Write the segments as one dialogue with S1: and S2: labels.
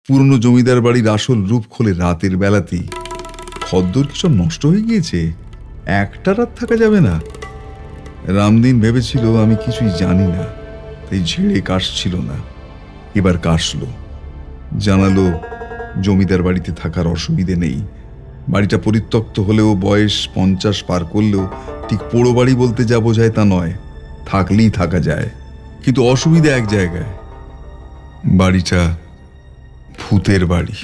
S1: পুরনো জমিদার বাড়ির আসল রূপ খোলে রাতের বেলাতেই। খদ্দর কি সব নষ্ট হয়ে গিয়েছে? একটা রাত থাকা যাবে না। রামদিন ভেবেছিল আমি কিছুই জানি না, তাই ঝেড়ে কাশছিল না। এবার কাশলো, জানালো জমিদার বাড়িতে থাকার অসুবিধে নেই। বাড়িটা পরিত্যক্ত হলেও, বয়স 50 পার করলেও ঠিক পোড়ো বাড়ি বলতে যা বোঝায় তা নয়। থাকলেই থাকা যায়, কিন্তু অসুবিধা এক জায়গায়, বাড়িটা ভূতের বাড়ি।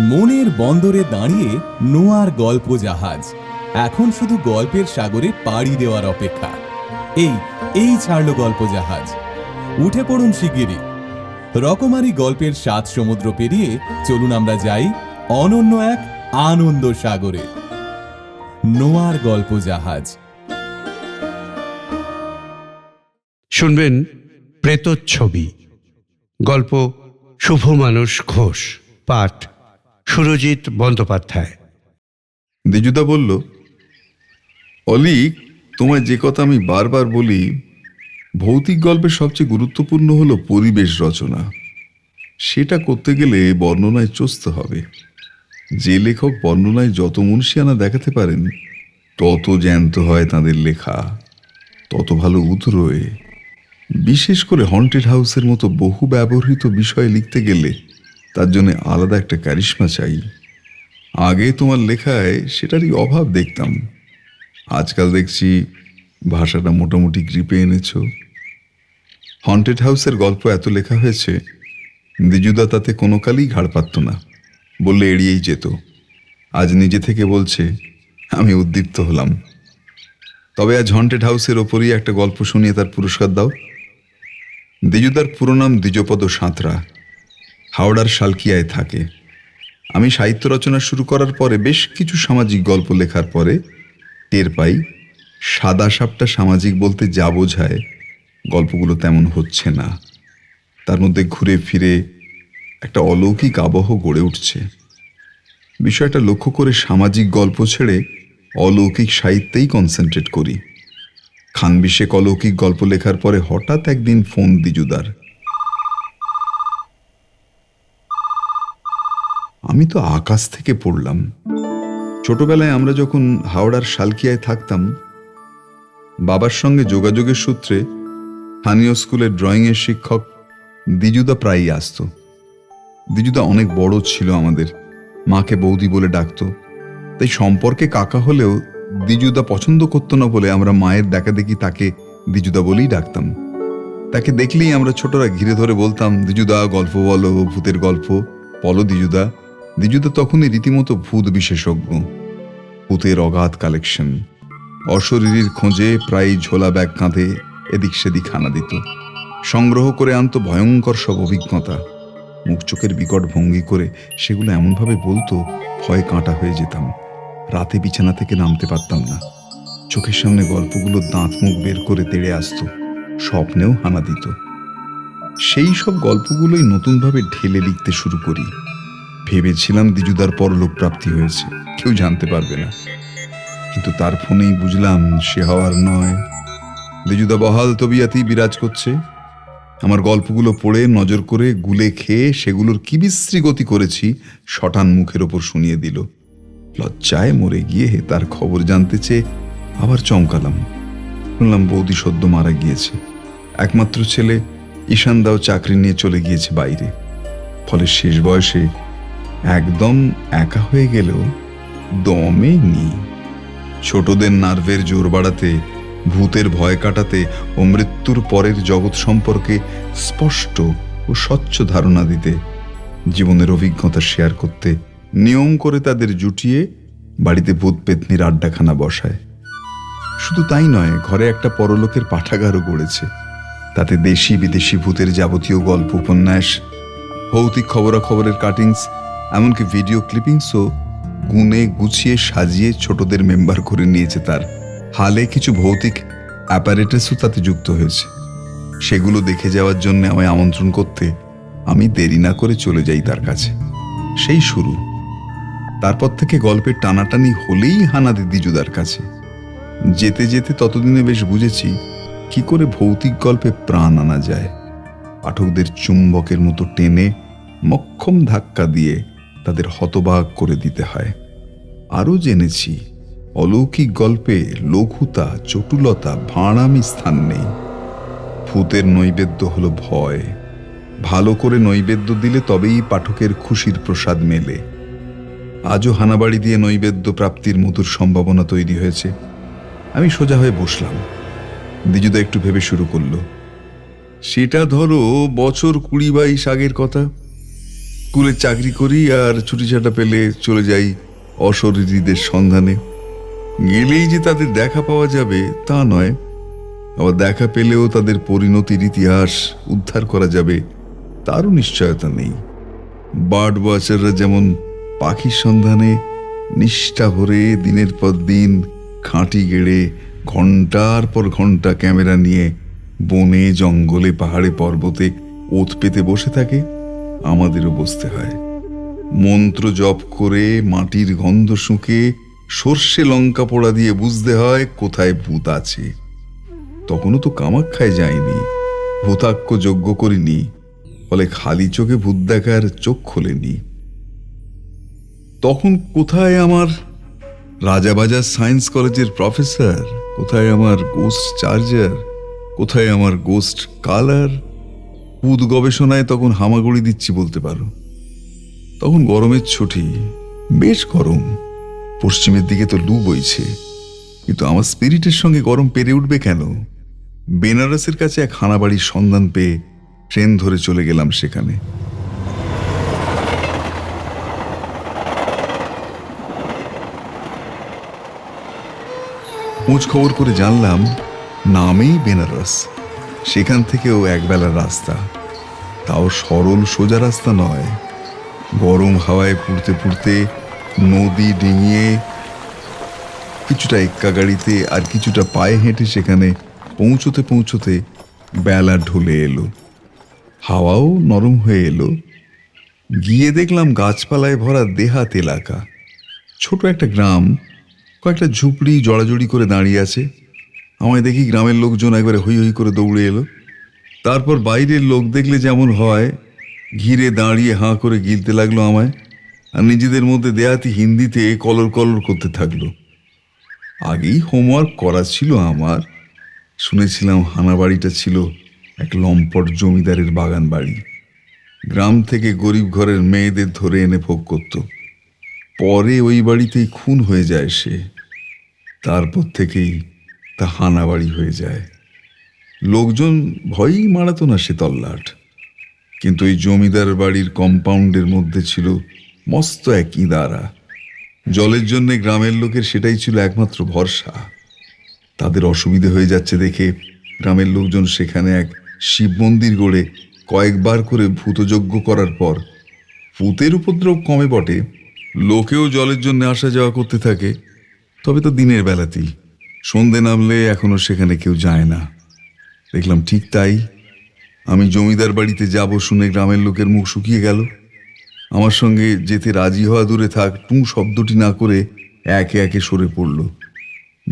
S2: মনের বন্দরে দাঁড়িয়ে নোয়ার গল্প জাহাজ এখন শুধু গল্পের সাগরে পাড়ি দেওয়ার অপেক্ষা। এই ছাড়লো গল্প জাহাজ। উঠে পড়ুন শিগগিরই। রকমারি গল্পের 7 সমুদ্র পেরিয়ে চলুন আমরা যাই অনন্য এক আনন্দ সাগরে। নোয়ার গল্প জাহাজ।
S3: শুনবেন প্রেতচ্ছবি। গল্প শুভ মানুষ ঘোষ, পাঠ সুরজিৎ বন্দ্যোপাধ্যায়।
S1: দ্বিজুদা বলল, অলি, তোমায় যে কথা আমি বারবার বলি, ভৌতিক গল্পের সবচেয়ে গুরুত্বপূর্ণ হলো পরিবেশ রচনা। সেটা করতে গেলে বর্ণনায় চষতে হবে। যে লেখক বর্ণনায় যত মুনশিয়ানা দেখাতে পারেন, তত জ্যান্ত হয় তাঁদের লেখা, তত ভালো উতরোয়। বিশেষ করে হন্টেড হাউসের মতো বহু ব্যবহৃত বিষয় লিখতে গেলে তার জন্য আলাদা একটা ক্যারিশমা চাই। আগে তোমার লেখায় সেটারই অভাব দেখতাম। আজকাল দেখছি ভাষাটা মোটামুটি গ্রিপে এনেছো। হন্টেড হাউসের গল্প এত লেখা হয়েছে, দ্বিজুদা তাতে কোনো কালই ঘাড় পাতত না, বললে এড়িয়েই যেত। আজ নিজে থেকে বলছে, আমি উদ্দীপ্ত হলাম। তবে আজ হন্টেড হাউসের ওপরই একটা গল্প শুনিয়ে তার পুরস্কার দাও। দ্বিজুদার পুরো নাম দ্বিজপদ সাঁতরা, হাওড়ার শালকিয়ায় থাকে। আমি সাহিত্য রচনা শুরু করার পরে, বেশ কিছু সামাজিক গল্প লেখার পরে টের পাই, সাদা সাপটা সামাজিক বলতে যা বোঝায় গল্পগুলো তেমন হচ্ছে না। তার মধ্যে ঘুরে ফিরে একটা অলৌকিক আবহ গড়ে উঠছে। বিষয়টা লক্ষ্য করে সামাজিক গল্প ছেড়ে অলৌকিক সাহিত্যেই কনসেন্ট্রেট করি। খানবিশেক অলৌকিক গল্প লেখার পরে হঠাৎ একদিন ফোন দ্বিজুদার। আমি তো আকাশ থেকে পড়লাম। ছোটবেলায় আমরা যখন হাওড়ার শালকিয়ায় থাকতাম, বাবার সঙ্গে যোগাযোগের সূত্রে স্থানীয় স্কুলের ড্রয়িংয়ের শিক্ষক দ্বিজুদা প্রায়ই আসত। দ্বিজুদা অনেক বড় ছিল আমাদের, মাকে বৌদি বলে ডাকত। তাই সম্পর্কে কাকা হলেও দ্বিজুদা পছন্দ করত না বলে আমরা মায়ের দেখাদেখি তাকে দ্বিজুদা বলেই ডাকতাম। তাকে দেখলেই আমরা ছোটরা ঘিরে ধরে বলতাম, দ্বিজুদা গল্প বলো, ভূতের গল্প বলো দ্বিজুদা। দ্বিজুদা তখনই রীতিমতো ভূত বিশেষজ্ঞ। ভূতের অগাধ কালেকশন। অশরীরীর খোঁজে প্রায় ঝোলা ব্যাগ কাঁধে এদিক সেদিক হানা দিত। সংগ্রহ করে আনতো ভয়ঙ্কর সব অভিজ্ঞতা। মুখ চোখের বিকট ভঙ্গি করে সেগুলো এমনভাবে বলতো, ভয়ে কাঁটা হয়ে যেতাম। রাতে বিছানা থেকে নামতে পারতাম না। চোখের সামনে গল্পগুলো দাঁত মুখ বের করে তেড়ে আসতো, স্বপ্নেও হানা দিত। সেই সব গল্পগুলোই নতুনভাবে ঢেলে লিখতে শুরু করি। ভেবেছিলাম দ্বিজুদার পরলোক প্রাপ্তি হয়েছে, কেউ জানতে পারবে না। কিন্তু তার ফোনেই বুঝলাম সে হওয়ার নয়। দ্বিজুদা বহাল তবিয়াতেই বিরাজ করছে। আমার গল্পগুলো পড়ে, নজর করে, গুলে খেয়ে সেগুলোর কি বিশ্রী গতি করেছি শটান মুখের ওপর শুনিয়ে দিল। লজ্জায় মরে গিয়ে তার খবর জানতে চেয়ে আবার চমকালাম। শুনলাম বৌদি সদ্য মারা গিয়েছে। একমাত্র ছেলে ঈশানদাও চাকরি নিয়ে চলে গিয়েছে বাইরে। ফলে শেষ বয়সে একদম একা হয়ে গেলেও দমে নি। ছোটদের নার্ভের জোর বাড়াতে, ভূতের ভয় কাটাতে ও মৃত্যুর পরের জগৎ সম্পর্কে স্পষ্ট ও স্বচ্ছ ধারণা দিতে, জীবনের অভিজ্ঞতা শেয়ার করতে নিয়ম করে তাদের জুটিয়ে বাড়িতে ভূত পেতনির আড্ডাখানা বসায়। শুধু তাই নয়, ঘরে একটা পরলোকের পাঠাগারও গড়েছে। তাতে দেশি বিদেশি ভূতের যাবতীয় গল্প, উপন্যাস, ভৌতিক খবরাখবরের কাটিংস, এমনকি ভিডিও ক্লিপিংসও গুনে গুছিয়ে সাজিয়ে ছোটদের মেম্বার করে নিয়েছে তার। হালে কিছু ভৌতিক অ্যাপারেটাসও তাতে যুক্ত হয়েছে। সেগুলো দেখে যাওয়ার জন্য আমায় আমন্ত্রণ করতে আমি দেরি না করে চলে যাই তার কাছে। সেই শুরু। তারপর থেকে গল্পের টানাটানি হলেই হানা দি দ্বিজুদার কাছে। যেতে যেতে ততদিনে বেশ বুঝেছি কি করে ভৌতিক গল্পে প্রাণ আনা যায়, পাঠকদের চুম্বকের মতো টেনে মক্ষম ধাক্কা দিয়ে তাদের হতবাক করে দিতে হয়। আরও জেনেছি অলৌকিক গল্পে লঘুতা, চটুলতা, ভাঁড়ামি স্থান নেই। ভূতের নৈবেদ্য হলো ভয়। ভালো করে নৈবেদ্য দিলে তবেই পাঠকের খুশির প্রসাদ মেলে। আজও হানাবাড়ি দিয়ে নৈবেদ্য প্রাপ্তির মধুর সম্ভাবনা তৈরি হয়েছে। আমি সোজা হয়ে বসলাম। দ্বিজুদা একটু ভেবে শুরু করলো। সেটা ধরো বছর 20-22 আগের কথা। স্কুলে চাকরি করি আর ছুটি ছাটা পেলে চলে যাই অশরীরীদের সন্ধানে। গেলেই যে তাদের দেখা পাওয়া যাবে তা নয়, আবার দেখা পেলেও তাদের পরিণতির ইতিহাস উদ্ধার করা যাবে তারও নিশ্চয়তা নেই। বার্ড ওয়াচাররা যেমন পাখির সন্ধানে নিষ্ঠা ভরে দিনের পর দিন খাঁটি গেড়ে ঘন্টার পর ঘন্টা ক্যামেরা নিয়ে বনে, জঙ্গলে, পাহাড়ে, পর্বতে ওত পেতে বসে থাকে, আমাদেরও বসতে হয়। মন্ত্র জপ করে মাটির গন্ধ শুঁকে সর্ষে লঙ্কা পোড়া দিয়ে বুঝতে হয় কোথায় ভূত আছে। তখনও তো কামাখ্যায় যায়নি, ভূতাক্ষ যজ্ঞ করিনি, ফলে খালি চোখে ভূত দেখার চোখ খোলেনি। তখন কোথায় আমার রাজাবাজার সায়েন্স কলেজের প্রফেসর, কোথায় আমার গোস্ট চার্জার, কোথায় আমার গোস্ট কালার? ভূত গবেষণায় তখন হামাগুড়ি দিচ্ছি বলতে পারো। তখন গরমের ছুটি, বেশ গরম, পশ্চিমের দিকে তো লু বইছে, কিন্তু আমার স্পিরিটের সঙ্গে গরম পেরে উঠবে কেন? বেনারসের কাছে এক হানাবাড়ির সন্ধান পেয়ে ট্রেন ধরে চলে গেলাম সেখানে। খোঁজ খবর করে জানলাম নামেই বেনারস, সেখান থেকেও একবেলার রাস্তা, তাও সরল সোজা রাস্তা নয়। গরম হাওয়ায় পুড়তে পুড়তে, নদী ডিঙিয়ে, কিছুটা এক্কা গাড়িতে আর কিছুটা পায়ে হেঁটে সেখানে পৌঁছতে পৌঁছতে বেলা ঢলে এলো। হাওয়াও নরম হয়ে এলো। গিয়ে দেখলাম গাছপালায় ভরা দেহাত এলাকা। ছোট একটা গ্রাম, কয়েকটা ঝুপড়ি জড়াজড়ি করে দাঁড়িয়ে আছে। আমায় দেখি গ্রামের লোকজন একবারে হৈ হৈ করে দৌড়ে এলো। তারপর বাইরের লোক দেখলে যেমন হয়, ঘিরে দাঁড়িয়ে হাঁ করে গিলতে লাগলো আমায়, আর নিজেদের মধ্যে দেহাতি হিন্দিতে কলর কলর করতে থাকলো। আগেই হোমওয়ার্ক করা ছিল আমার। শুনেছিলাম হানাবাড়িটা ছিল এক লম্পট জমিদারের বাগান বাড়ি। গ্রাম থেকে গরিব ঘরের মেয়েদের ধরে এনে ভোগ করত। পরে ওই বাড়িতেই খুন হয়ে যায় সে। তারপর থেকেই তা হানাবাড়ি হয়ে যায়। লোকজন ভয়ই মারাতো না সে তল্লাট। কিন্তু ওই জমিদার বাড়ির কম্পাউন্ডের মধ্যে ছিল মস্ত এক ইঁদারা। জলের জন্য গ্রামের লোকের সেটাই ছিল একমাত্র ভরসা। তাদের অসুবিধে হয়ে যাচ্ছে দেখে গ্রামের লোকজন সেখানে এক শিব মন্দির গড়ে কয়েকবার করে ভূতযজ্ঞ করার পর ভূতের উপদ্রব কমে বটে, লোকেও জলের জন্য আসা যাওয়া করতে থাকে। তবে তো দিনের বেলাতেই, সন্ধে নামলে এখনো সেখানে কেউ যায় না। দেখলাম ঠিক তাই। আমি জমিদার বাড়িতে যাব শুনে গ্রামের লোকের মুখ শুকিয়ে গেল। আমার সঙ্গে যেতে রাজি হওয়া দূরে থাক, টুঁ শব্দটি না করে একে একে সরে পড়ল।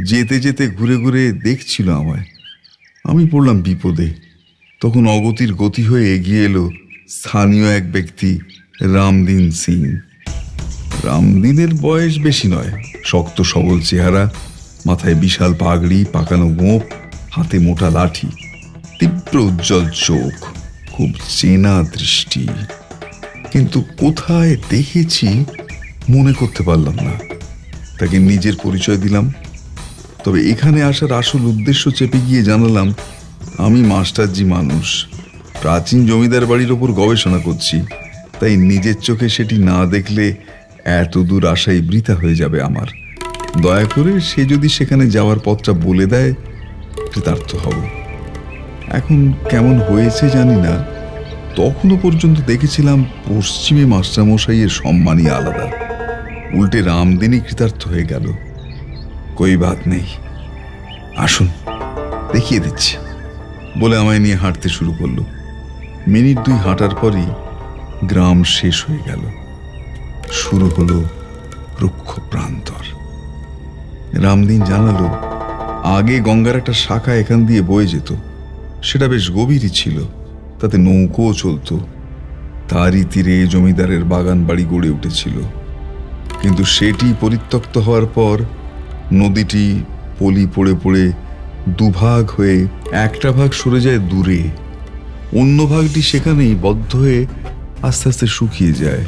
S1: যেতে যেতে ঘুরে ঘুরে দেখছিল আমায়। আমি পড়লাম বিপদে। তখন অগতির গতি হয়ে এগিয়ে এলো স্থানীয় এক ব্যক্তি, রামদিন সিং। রামদিনের বয়স বেশি নয়, শক্ত সবল চেহারা, মাথায় বিশাল পাগড়ি, পাকানো গোঁফ, হাতে মোটা লাঠি, তীব্র উজ্জ্বল চোখ, খুব চেনা দৃষ্টি। কিন্তু কোথায় দেখেছি মনে করতে পারলাম না। তাকে নিজের পরিচয় দিলাম। তবে এখানে আসার আসল উদ্দেশ্য চেপে গিয়ে জানালাম আমি মাস্টারজি মানুষ, প্রাচীন জমিদার বাড়ির ওপর গবেষণা করছি, তাই নিজের চোখে সেটি না দেখলে এত দূর আসাই বৃথা হয়ে যাবে আমার। দয়া করে সে যদি সেখানে যাওয়ার পথটা বলে দেয় কৃতার্থ হব। এখন কেমন হয়েছে জানি না, তখনও পর্যন্ত দেখেছিলাম পশ্চিমে মাস্টারমশাইয়ের সম্মানই আলাদা। উল্টে রামদিনই কৃতার্থ হয়ে গেল। কই বাত নেই, আসুন দেখিয়ে দিচ্ছি বলে আমায় নিয়ে হাঁটতে শুরু করলো। মিনিট 2 হাঁটার পরই গ্রাম শেষ হয়ে গেল। শুরু হলো রুক্ষ প্রান্তর। রামদিন জানালো আগে গঙ্গার একটা শাখা এখান দিয়ে বয়ে যেত, সেটা বেশ গভীরই ছিল, তাতে নৌকোও চলতো। তারই তীরে জমিদারের বাগান বাড়ি গড়ে উঠেছিল। কিন্তু সেটি পরিত্যক্ত হওয়ার পর নদীটি পলি পড়ে পড়ে দুভাগ হয়ে একটা ভাগ সরে যায় দূরে, অন্য ভাগটি সেখানেই বদ্ধ হয়ে আস্তে আস্তে শুকিয়ে যায়।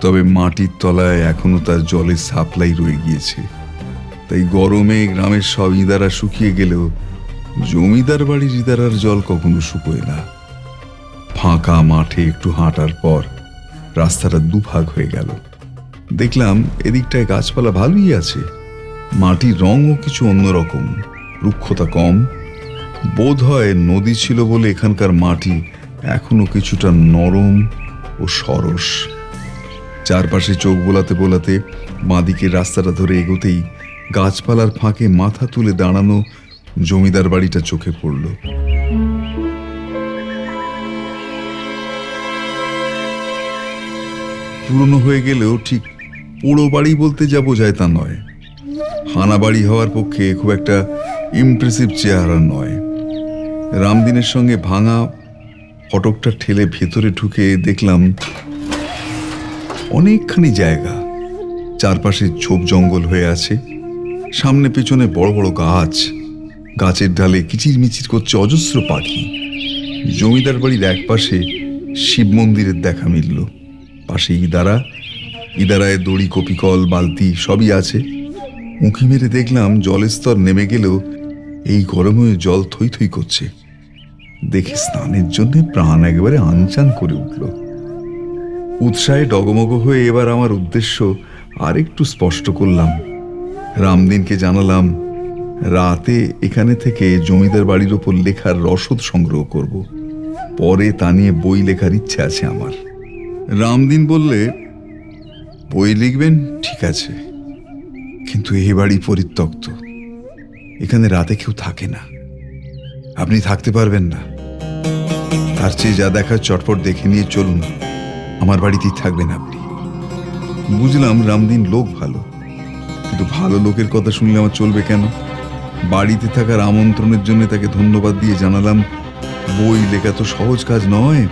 S1: তবে মাটির তলায় এখনো তার জলের সাপ্লাই রয়ে গিয়েছে। তাই গরমে গ্রামের সব ইদারা শুকিয়ে গেলেও জমিদার বাড়ির ইদারার জল কখনো শুকোয় না। ফাঁকা মাঠে একটু হাঁটার পর রাস্তাটা দুভাগ হয়ে গেল। দেখলাম এদিকটায় গাছপালা ভালোই আছে, মাটির রঙও কিছু অন্যরকম, রুক্ষতা কম। বোধ হয় নদী ছিল বলে এখানকার মাটি এখনো কিছুটা নরম ও সরস। চারপাশে চোখ বোলাতে বোলাতে বাঁদিকের রাস্তাটা ধরে এগোতেই গাছপালার ফাঁকে মাথা তুলে দাঁড়ানো জমিদার বাড়িটা চোখে পড়ল। পুরনো হয়ে গেলেও ঠিক পোড়ো বাড়ি বলতে যা বোঝায় তা নয়। হানা বাড়ি হওয়ার পক্ষে খুব একটা ইমপ্রেসিভ চেহারা নয়। রামদিনের সঙ্গে ভাঙা ফটকটা ঠেলে ভেতরে ঢুকে দেখলাম অনেকখানি জায়গা, চারপাশে ঝোপ জঙ্গল হয়ে আছে, সামনে পেছনে বড় বড় গাছ, গাছের ডালে কিচির মিচির করছে অজস্র পাখি। জমিদার বাড়ির এক পাশে শিব মন্দিরের দেখা মিলল, পাশে ইদারায় দড়ি, কপিকল, বালতি সবই আছে। উঁকি মেরে দেখলাম জলের স্তর নেমে গেলেও এই গরমে জল থই থই করছে। দেখে স্নানের জন্য প্রাণ একেবারে আনচান করে উঠল। উৎসাহে ডগমগ হয়ে এবার আমার উদ্দেশ্য আরেকটু স্পষ্ট করলাম। রামদিনকে জানালাম রাতে এখানে থেকে জমিদার বাড়ির ওপর লেখার রসদ সংগ্রহ করব, পরে তা নিয়ে বই লেখার ইচ্ছে আছে আমার। রামদিন বললে, বই লিখবেন ঠিক আছে, কিন্তু এ বাড়ি পরিত্যক্ত, এখানে রাতে কেউ থাকে না, আপনি থাকতে পারবেন না। তার চেয়ে যা দেখার চটপট দেখে নিয়ে চলুন, আমার বাড়িতেই থাকবেন আপনি। বুঝলাম রামদিন লোক ভালো, কিন্তু ভালো লোকের কথা শুনলে আমার চলবে কেন? বাড়িতে থাকার আমন্ত্রণের জন্য তাকে ধন্যবাদ দিয়ে জানালাম, বই লেখা তো সহজ কাজ নয়,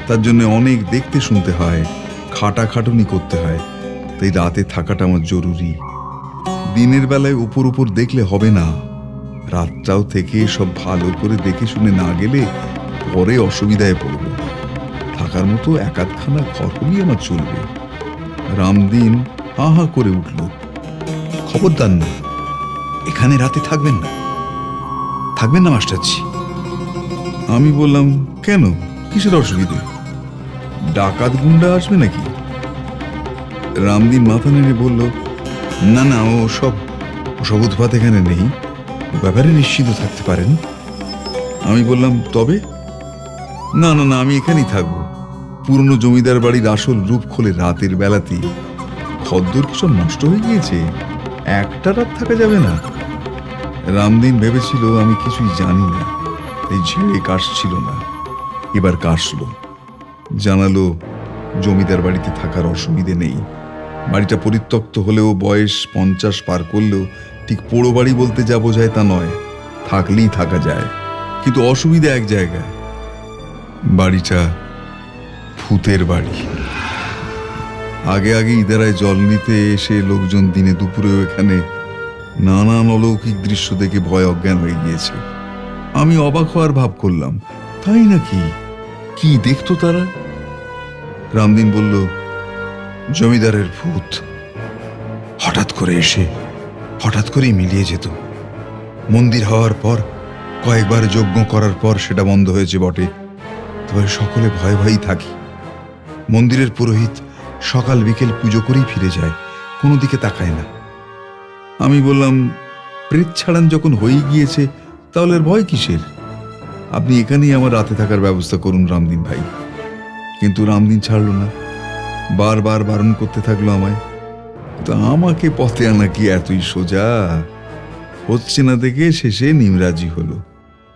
S1: তার জন্য অনেক দেখতে শুনতে হয়, খাটাখাটুনি করতে হয়, তাই রাতে থাকাটা আমার জরুরি। দিনের বেলায় উপর উপর দেখলে হবে না, রাতটাও থেকে সব ভালো করে দেখে শুনে না গেলে পরে অসুবিধায় পড়ব। থাকার মতো একাধখানা ঘর হলেই আমার চলবে। রামদিন হা হা করে উঠল, খবরদার না, এখানে রাতে থাকবেন না, থাকবেন না মাস্টারজি। আমি বললাম, কেন, কিসের অসুবিধে? ডাকাত গুন্ডা আসবে নাকি? রামদিন মাথা নেড়ে বলল, না না, ওসব উৎপাত এখানে নেই, ব্যাপারে নিশ্চিত থাকতে পারেন। আমি বললাম, তবে? না না না, আমি এখানেই থাকবো। পুরনো জমিদার বাড়ির আসল রূপ খোলে রাতের বেলাতেই। খদ্দর কি সব নষ্ট হয়ে গিয়েছে, একটা রাত থাকা যাবে না? রামদিন ভেবেছিল আমি কিছুই জানি না, তাই ঝেড়ে কাশছিল না। এবার কাশল, জানালো জমিদার বাড়িতে থাকার অসুবিধে নেই। বাড়িটা পরিত্যক্ত হলেও বয়স 50 পার করলেও ঠিক পোড়ো বাড়ি বলতে যা বোঝায় তা নয়, থাকলেই থাকা যায়। কিন্তু অসুবিধা এক জায়গায়, বাড়িটা ভূতের বাড়ি। আগে আগে ইদারায় জল নিতে এসে লোকজন দিনে দুপুরেও এখানে নানান অলৌকিক দৃশ্য দেখে ভয় অজ্ঞান হয়ে গিয়েছে। আমি অবাক হওয়ার ভাব করলাম, তাই নাকি? কি দেখতো তারা? রামদিন বলল, জমিদারের ভূত হঠাৎ করে এসে হঠাৎ করেই মিলিয়ে যেত। মন্দির হওয়ার পর কয়েকবার যজ্ঞ করার পর সেটা বন্ধ হয়েছে বটে, তবে সকলে ভয়ে ভয়েই থাকি। মন্দিরের পুরোহিত সকাল বিকেল পুজো করেই ফিরে যায়, কোনো দিকে তাকায় না। আমি বললাম, প্রেত ছাড়ান যখন হয়ে গিয়েছে তাহলে আর ভয় কিসের? আপনি এখানেই আমার রাতে থাকার ব্যবস্থা করুন রামদিন ভাই। কিন্তু রামদিন ছাড়ল না, বারবার বারণ করতে থাকলো আমায়। তা আমাকে পথে আনা কি এতই সোজা? হচ্ছে না দেখে শেষে নিমরাজি হলো।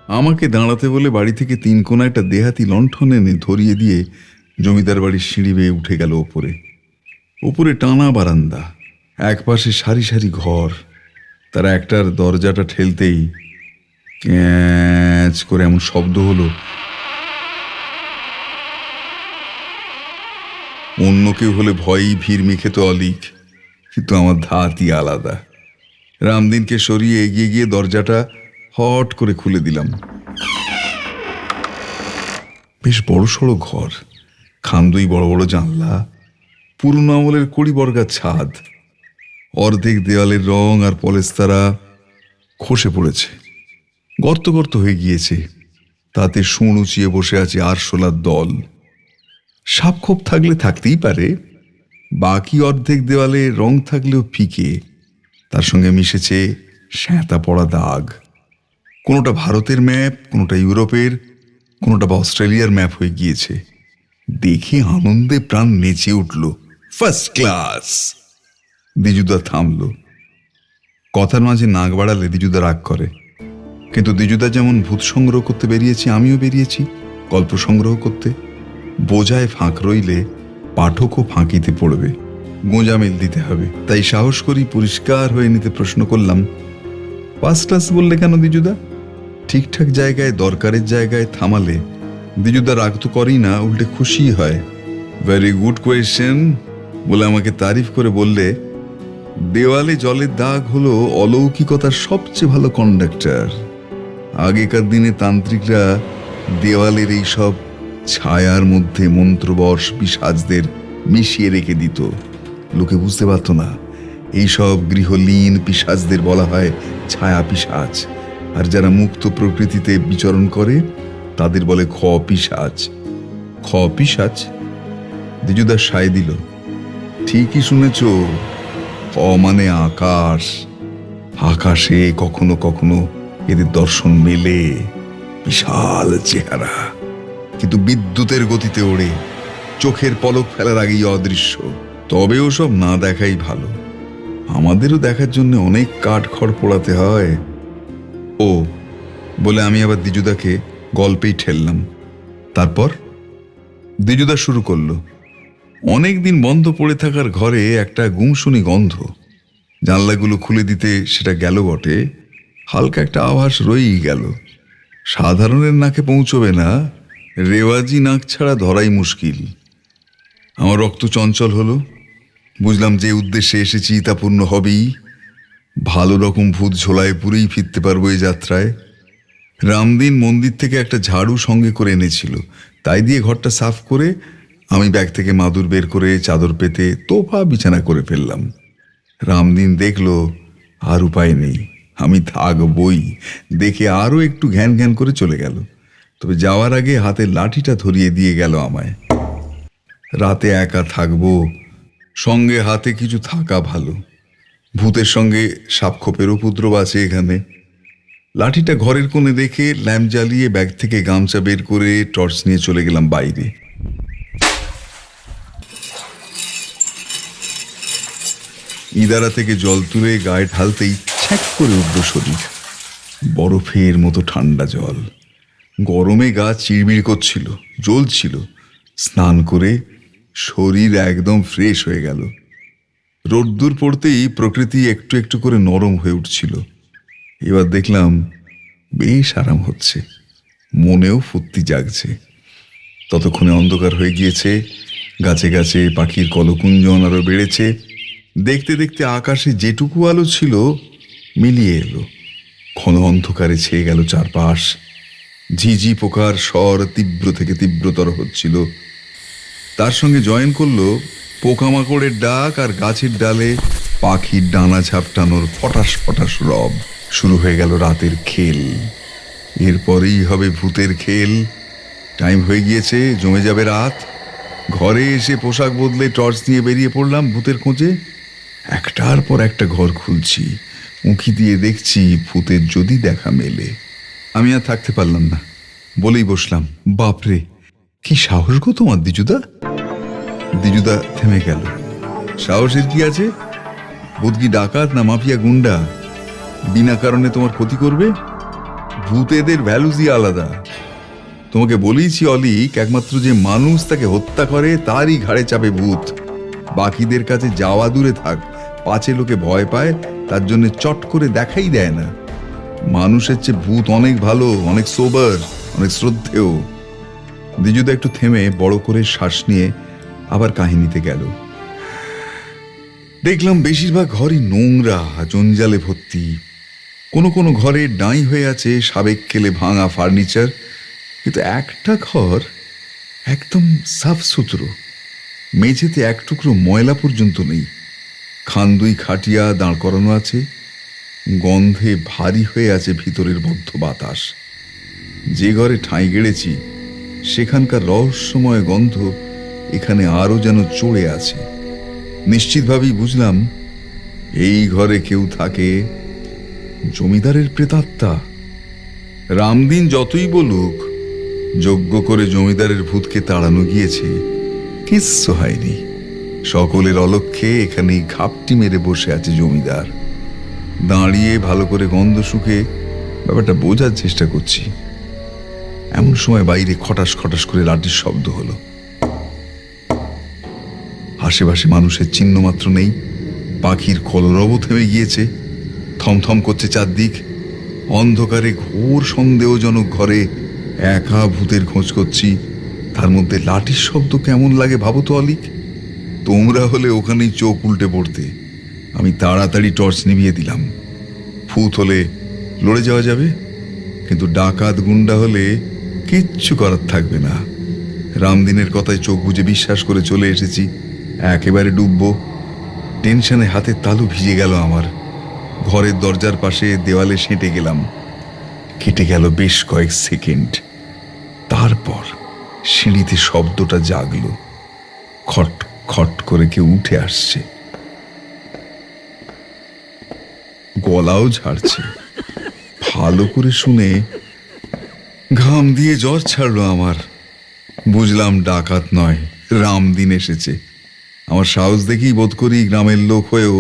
S1: আমাকে দাঁড়াতে বলে বাড়ি থেকে 3 কোণা একটা দেহাতি লণ্ঠন এনে ধরিয়ে দিয়ে জমিদার বাড়ির সিঁড়ি বেয়ে উঠে গেল ওপরে। উপরে টানা বারান্দা, এক পাশে সারি সারি ঘর, তারা একটার দরজাটা ঠেলতেই ক্যাঁচ করে এমন শব্দ হলো, অন্য কেউ হলে ভয়ই ভিড় মিখেত অলিক, কিন্তু আমার ধাতই আলাদা। রামদিনকে সরিয়ে এগিয়ে গিয়ে দরজাটা হট করে খুলে দিলাম। বেশ বড় সড়ো ঘর, খান্দুই বড় বড় জানলা, পুরনো আমলের কড়িবর্গার ছাদ, অর্ধেক দেওয়ালের রং আর পলেস্তারা খসে পড়েছে, গর্ত গর্ত হয়ে গিয়েছে। তাতে শুঁড় উঁচিয়ে বসে আছে আরশোলার দল। সাপখোপ থাকলে থাকতেই পারে, বাকি অর্ধেক দেওয়ালে রং থাকলেও ফিকে, তার সঙ্গে মিশেছে শ্যাঁতা পড়া দাগ। কোনোটা ভারতের ম্যাপ, কোনোটা ইউরোপের, কোনোটা বা অস্ট্রেলিয়ার ম্যাপ হয়ে গিয়েছে। দেখে আনন্দে প্রাণ নেচে উঠল। First class! দ্বিজুদা থামল। কথার মাঝে নাক বাড়ালে দ্বিজুদা রাগ করে, কিন্তু দ্বিজুদা যেমন ভূত সংগ্রহ করতে বেরিয়েছি, আমিও বেরিয়েছি গল্প সংগ্রহ করতে। বোঝায় ফাঁক রইলে পাঠকও ফাঁকিতে পড়বে, গোঁজামিল দিতে হবে। তাই সাহস করি পরিষ্কার হয়ে নিতে প্রশ্ন করলাম, ফার্স্ট ক্লাস বললে কেন দ্বিজুদা? ঠিকঠাক জায়গায়, দরকারের জায়গায় থামালে দ্বিজুদা রাগ তো করেই না, উল্টে খুশি হয়। ভেরি গুড কোয়েশ্চেন বলে আমাকে তারিফ করে বললে, দেওয়ালে জলের দাগ হলো অলৌকিকতার সবচেয়ে ভালো কন্ডাক্টর। আগেকার দিনে তান্ত্রিকরা দেওয়ালের এই সব ছায়ার মধ্যে মন্ত্রবশ পিশাচদের মিশিয়ে রেখে দিত। লোকে বুঝতে পারত না, এইসব গৃহলীন পিশাচদের বলা হয় ছায়া পিশাচ, আর যারা মুক্ত প্রকৃতিতে বিচরণ করে তাদের বলে খ পিশাচ। খ পিশাচ? দ্বিজুদা সায় দিল, ঠিকই শুনেছ, খ মানে আকাশ। আকাশে কখনো কখনো এদের দর্শন মেলে, বিশাল চেহারা, কিন্তু বিদ্যুতের গতিতে ওড়ে, চোখের পলক ফেলার আগেই অদৃশ্য। তবে ওসব না দেখাই ভালো, আমাদেরও দেখার জন্য অনেক কাঠ খড় পোড়াতে হয়। ও বলে আমি আবার দ্বিজুদাকে গল্পেই ঠেললাম। তারপর দ্বিজুদা শুরু করলো, অনেকদিন বন্ধ পড়ে থাকার ঘরে একটা গুমসুনি গন্ধ। জানলাগুলো খুলে দিতে সেটা গেল বটে, হালকা একটা আভাস রয়েই গেল। সাধারণের নাকে পৌঁছবে না, রেওয়াজি নাক ছাড়া ধরাই মুশকিল। আমার রক্ত চঞ্চল হলো, বুঝলাম যে উদ্দেশ্যে এসেছি তা পূর্ণ হবেই। ভালো রকম ভূত ঝোলায় পুরেই ফিরতে পারবো এই যাত্রায়। রামদিন মন্দির থেকে একটা ঝাড়ু সঙ্গে করে এনেছিল, তাই দিয়ে ঘরটা সাফ করে আমি ব্যাগ থেকে মাদুর বের করে চাদর পেতে তোফা বিছানা করে ফেললাম। রামদিন দেখলো আর উপায় নেই, আমি থাকবই, দেখে আরো একটু ঘ্যান ঘ্যান করে চলে গেল। তবে যাওয়ার আগে হাতের লাঠিটা ধরিয়ে দিয়ে গেল আমায়। রাতে একা থাকবো, সঙ্গে হাতে কিছু থাকা ভালো। ভূতের সঙ্গে সাপখোপের উপদ্রব আছে এখানে। লাঠিটা ঘরের কোণে রেখে ল্যাম্প জ্বালিয়ে ব্যাগ থেকে গামছা বের করে টর্চ নিয়ে চলে গেলাম বাইরে। ইদারা থেকে জল তুলে গায়ে ঢালতেই ছ্যাঁক করে উঠল শরীর। বরফের মতো ঠান্ডা জল, গরমে গা চিড়বিড় করছিল, জ্বলছিল। স্নান করে শরীর একদম ফ্রেশ হয়ে গেল। রোদ্দুর পড়তেই প্রকৃতি একটু একটু করে নরম হয়ে উঠছিল। এবার দেখলাম বেশ আরাম হচ্ছে, মনেও ফুর্তি জাগছে। ততক্ষণে অন্ধকার হয়ে গিয়েছে, গাছে গাছে পাখির কলকুঞ্জন আরো বেড়েছে। দেখতে দেখতে আকাশে যেটুকু আলো ছিল মিলিয়ে এলো, ঘন অন্ধকারে ছেয়ে গেল চারপাশ। ঝিঝি পোকার স্বর তীব্র থেকে তীব্রতর হচ্ছিল, তার সঙ্গে জয়েন করলো পোকামাকড়ের ডাক আর গাছের ডালে পাখির ডানা ঝাপটানোর ফটাস ফটাস রব। শুরু হয়ে গেল রাতের খেল, এরপরেই হবে ভূতের খেল। টাইম হয়ে গিয়েছে, জমে যাবে রাত। ঘরে এসে পোশাক বদলে টর্চ নিয়ে বেরিয়ে পড়লাম ভূতের খোঁজে। একটার পর একটা ঘর খুলছি, উঁকি দিয়ে দেখছি ভূতের যদি দেখা মেলে। আমি আর থাকতে পারলাম না, বলেই বসলাম, বাপরে কি সাহস গো তোমার দ্বিজুদা। দ্বিজুদা থেমে গেল। সাহসের কি আছে? ভূত কি ডাকাত না মাফিয়া গুন্ডা? বিনা কারণে তোমার ক্ষতি করবে? ভূতেদের ভ্যালুজই আলাদা। তোমাকে বলেইছি অলিক, একমাত্র যে মানুষ তাকে হত্যা করে তারই ঘাড়ে চাপে ভূত। বাকিদের কাছে যাওয়া দূরে থাক, পাছে লোকে ভয় পায় তার জন্য চট করে দেখাই দেয় না। মানুষের চেয়ে ভূত অনেক ভালো, অনেক সোবার, অনেক শ্রদ্ধেয়। দ্বিজুদা একটু থেমে বড় করে শ্বাস নিয়ে আবার কাহিনীতে গেল। দেখলাম বেশিরভাগ ঘরই নোংরা, জঞ্জালে ভর্তি। কোনো কোনো ঘরে ডাঁই হয়ে আছে সাবেক কেলে ভাঙা ফার্নিচার, কিন্তু একটা ঘর একদম সাফ সুতরো। মেঝেতে এক টুকরো ময়লা পর্যন্ত নেই। খান্দুই খাটিয়া দাঁড় করানো আছে, গন্ধে ভারী হয়ে আছে ভিতরের বদ্ধ বাতাস। যে ঘরে ঠাঁই গেড়েছি সেখানকার রহস্যময় গন্ধ এখানে আরো যেন চড়ে আছে। নিশ্চিতভাবেই বুঝলাম এই ঘরে কেউ থাকে, জমিদারের প্রেতাত্মা। রামদিন যতই বলুক যজ্ঞ করে জমিদারের ভূতকে তাড়ানো গিয়েছে, কিচ্ছু হয়নি। সকলের অলক্ষ্যে এখানেই ঘাপটি মেরে বসে আছে জমিদার। দাঁড়িয়ে ভালো করে গন্ধ শুকে ব্যাপারটা বোঝার চেষ্টা করছি। এমন সময় বাইরে খটাস খটাস করে লাঠির শব্দ হলো। আশেপাশে মানুষের চিহ্ন মাত্র নেই। পাখির কলরব থেমে গিয়েছে। থমথম করছে চারদিক। অন্ধকারে ঘোর সন্দেহজনক ঘরে একা ভূতের খোঁজ করছি। তার মধ্যে লাঠির শব্দ কেমন লাগে ভাবো তো অলিক। তোমরা হলে ওখানেই চোখ উল্টে পড়তে। আমি তাড়াতাড়ি টর্চ নিভিয়ে দিলাম। ভূত হলে লড়ে যাওয়া যাবে, কিন্তু ডাকাত গুন্ডা হলে কিচ্ছু করার থাকবে না। রামদিনের কথায় চোখ বুজে বিশ্বাস করে চলে এসেছি। একেবারে ডুববো। টেনশনে হাতের তালু ভিজে গেল আমার। ঘরের দরজার পাশে দেওয়ালে সেঁটে গেলাম। কেটে গেল বেশ কয়েক সেকেন্ড। তারপর সিঁড়িতে শব্দটা জাগলো। খট খট করে কেউ উঠে আসছে, গলাও ঝাড়ছে। ভালো করে শুনে ঘাম দিয়ে জ্বর ছাড়লো আমার। বুঝলাম ডাকাত নয়, রামদিন এসেছে। আমার সাহস দেখেই বোধ করি গ্রামের লোক হয়েও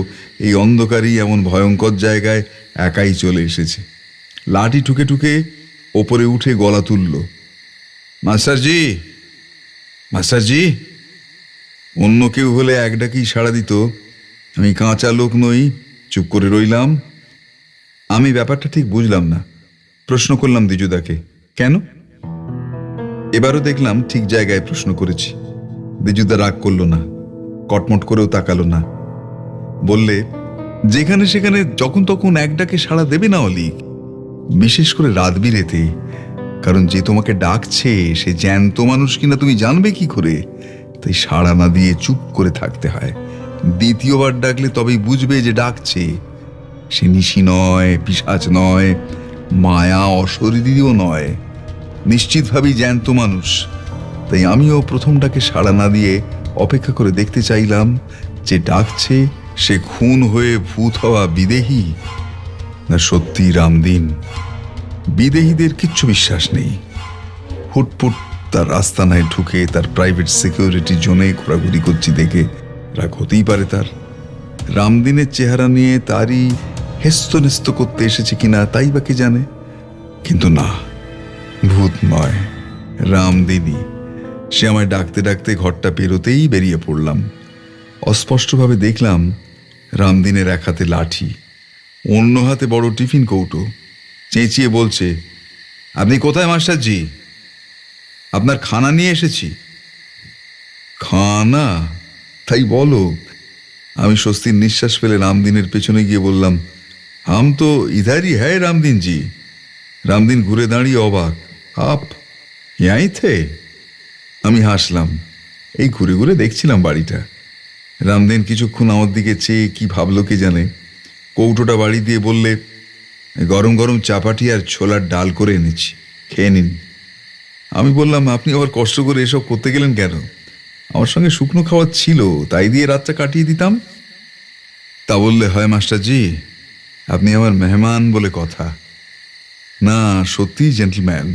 S1: এই অন্ধকারই এমন ভয়ঙ্কর জায়গায় একাই চলে এসেছে। লাঠি ঠুকে ঠুকে ওপরে উঠে গলা তুলল, মাস্টারজি, মাস্টারজি। অন্য কেউ হলে এক ডাকেই সাড়া দিত। আমি কাঁচা লোক নই, চুপ করে রইলাম। আমি ব্যাপারটা ঠিক বুঝলাম না। প্রশ্ন করলাম দ্বিজুদাকে, কেন? এবারও দেখলাম ঠিক জায়গায় প্রশ্ন করেছি। দ্বিজুদা রাগ করলো না, কটমট করেও তাকালো না। বললে, যেখানে সেখানে যখন তখন এক ডাকে সাড়া দেবে না অলিক, বিশেষ করে রাত বিরেতে। কারণ যে তোমাকে ডাকছে সে জ্যান্ত মানুষ কিনা তুমি জানবে কি করে? তাই সাড়া না দিয়ে চুপ করে থাকতে হয়। দ্বিতীয়বার ডাকলে তবেই বুঝবে যে ডাকছে। সে নিশি নয়, পিশাচ নয়, মায়া অশরীরীও নয়, নিশ্চিতভাবেই জ্যান্ত মানুষ। তাই আমিও প্রথম ডাকে সাড়া না দিয়ে অপেক্ষা করে দেখতে চাইলাম যে ডাকছে সে খুন হয়ে ভূত হওয়া বিদেহী না সত্যি রামদিন। বিদেহীদের কিচ্ছু বিশ্বাস নেই। ফুটফুট তার আস্তানায় ঢুকে তার প্রাইভেট সিকিউরিটি জোনে ঘোরাঘুরি করছি দেখে রাগ হতেই পারে তার। রামদিনের চেহারা নিয়ে তারই হেস্তনেস্ত করতে এসেছে কিনা তাই বা কে জানে। কিন্তু না, ভূত নয়, রামদিনই। সে আমায় ডাকতে ডাকতে ঘরটা পেরোতেই বেরিয়ে পড়লাম। অস্পষ্টভাবে দেখলাম রামদিনের এক হাতে লাঠি, অন্য হাতে বড় টিফিন কৌটো। চেঁচিয়ে বলছে, আপনি কোথায় মাস্টারজি? আপনার খানা নিয়ে এসেছি। খানা? তাই বলো। আমি স্বস্তির নিঃশ্বাস ফেলে রামদিনের পেছনে গিয়ে বললাম, হাম তো ইধারই হ্যায় রামদিন জি। রামদিন ঘুরে দাঁড়িয়ে অবাক, আপ ইয়াই থে? আমি হাসলাম। এই ঘুরে ঘুরে দেখছিলাম বাড়িটা। রামদিন কিছুক্ষণ আমার দিকে চেয়ে কি ভাবলো কে জানে। কৌটোটা বাড়ি দিয়ে বললে, গরম গরম চাপাটি আর ছোলার ডাল করে এনেছি, খেয়ে নিন। আমি বললাম, আপনি আবার কষ্ট করে এসব করতে গেলেন কেন? আমার সঙ্গে শুকনো খাবার ছিল, তাই দিয়ে রাতটা কাটিয়ে দিতাম। তা বললে হয় মাস্টারজি, আপনি আমার মেহমান বলে কথা। না, সত্যিই জেন্টলম্যান।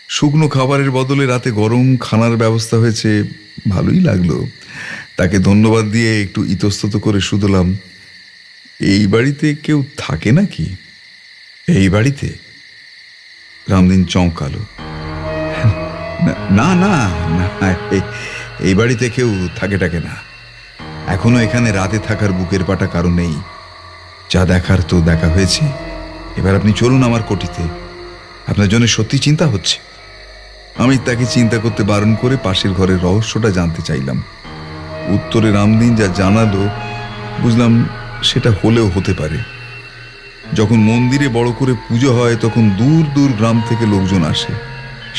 S1: শুকনো খাবারের বদলে রাতে গরম খানার ব্যবস্থা হয়েছে, ভালোই লাগলো। তাকে ধন্যবাদ দিয়ে একটু ইতস্তত করে শুধলাম, এই বাড়িতে কেউ থাকে নাকি? এই বাড়িতে? রামদিন চমকালো, না না না, এই বাড়িতে কেউ থাকে না। এখনো এখানে রাতে থাকার বুকের পাটা কারো নেই। যা দেখার তো দেখা হয়েছে, এবার আপনি চলুন আমার কোঠিতে, আপনার জন্য সত্যি চিন্তা হচ্ছে। আমি তাকে চিন্তা করতে বারণ করে পাশের ঘরের রহস্যটা জানতে চাইলাম। উত্তরে রামদিন যা জানালো বুঝলাম সেটা হলেও হতে পারে। যখন মন্দিরে বড় করে পুজো হয় তখন দূর দূর গ্রাম থেকে লোকজন আসে,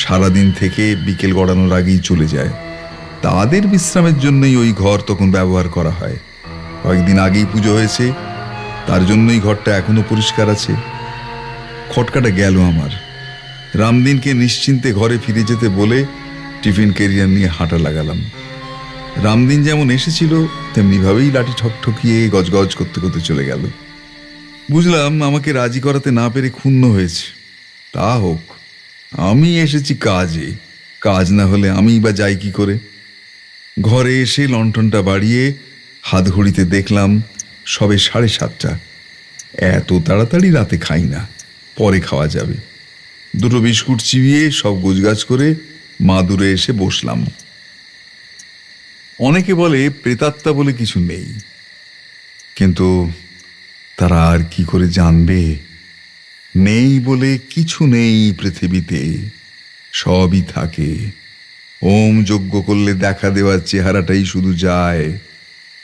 S1: সারাদিন থেকে বিকেল গড়ানোর আগেই চলে যায়। তাদের বিশ্রামের জন্যই ওই ঘর তখন ব্যবহার করা হয়। কয়েকদিন আগেই পুজো হয়েছে, তার জন্যই ঘরটা এখনো পরিষ্কার আছে। খটকাটা গেল আমার। রামদিনকে নিশ্চিন্তে ঘরে ফিরে যেতে বলে টিফিন ক্যারিয়ার নিয়ে হাঁটা লাগালাম। রামদিন যেমন এসেছিল তেমনিভাবেই লাঠি ঠকঠকিয়ে গজগজ করতে করতে চলে গেল। বুঝলাম আমাকে রাজি করাতে না পেরে ক্ষুণ্ণ হয়েছে। তা হোক, আমি এসেছি কাজে, কাজ না হলে আমিই বা যাই কি করে। ঘরে এসে লণ্ঠনটা বাড়িয়ে হাত ঘড়িতে দেখলাম সবে 7:30। এত তাড়াতাড়ি রাতে খাই না, পরে খাওয়া যাবে। দুটো বিস্কুট চিবিয়ে সব গোছগাছ করে মাদুরে এসে বসলাম। অনেকে বলে প্রেতাত্মা বলে কিছু নেই, কিন্তু তারা আর কি করে জানবে? নেই বলে কিছু নেই পৃথিবীতে, সবই থাকে। ওম যজ্ঞ করলে দেখা দেওয়ার চেহারাটাই শুধু যায়,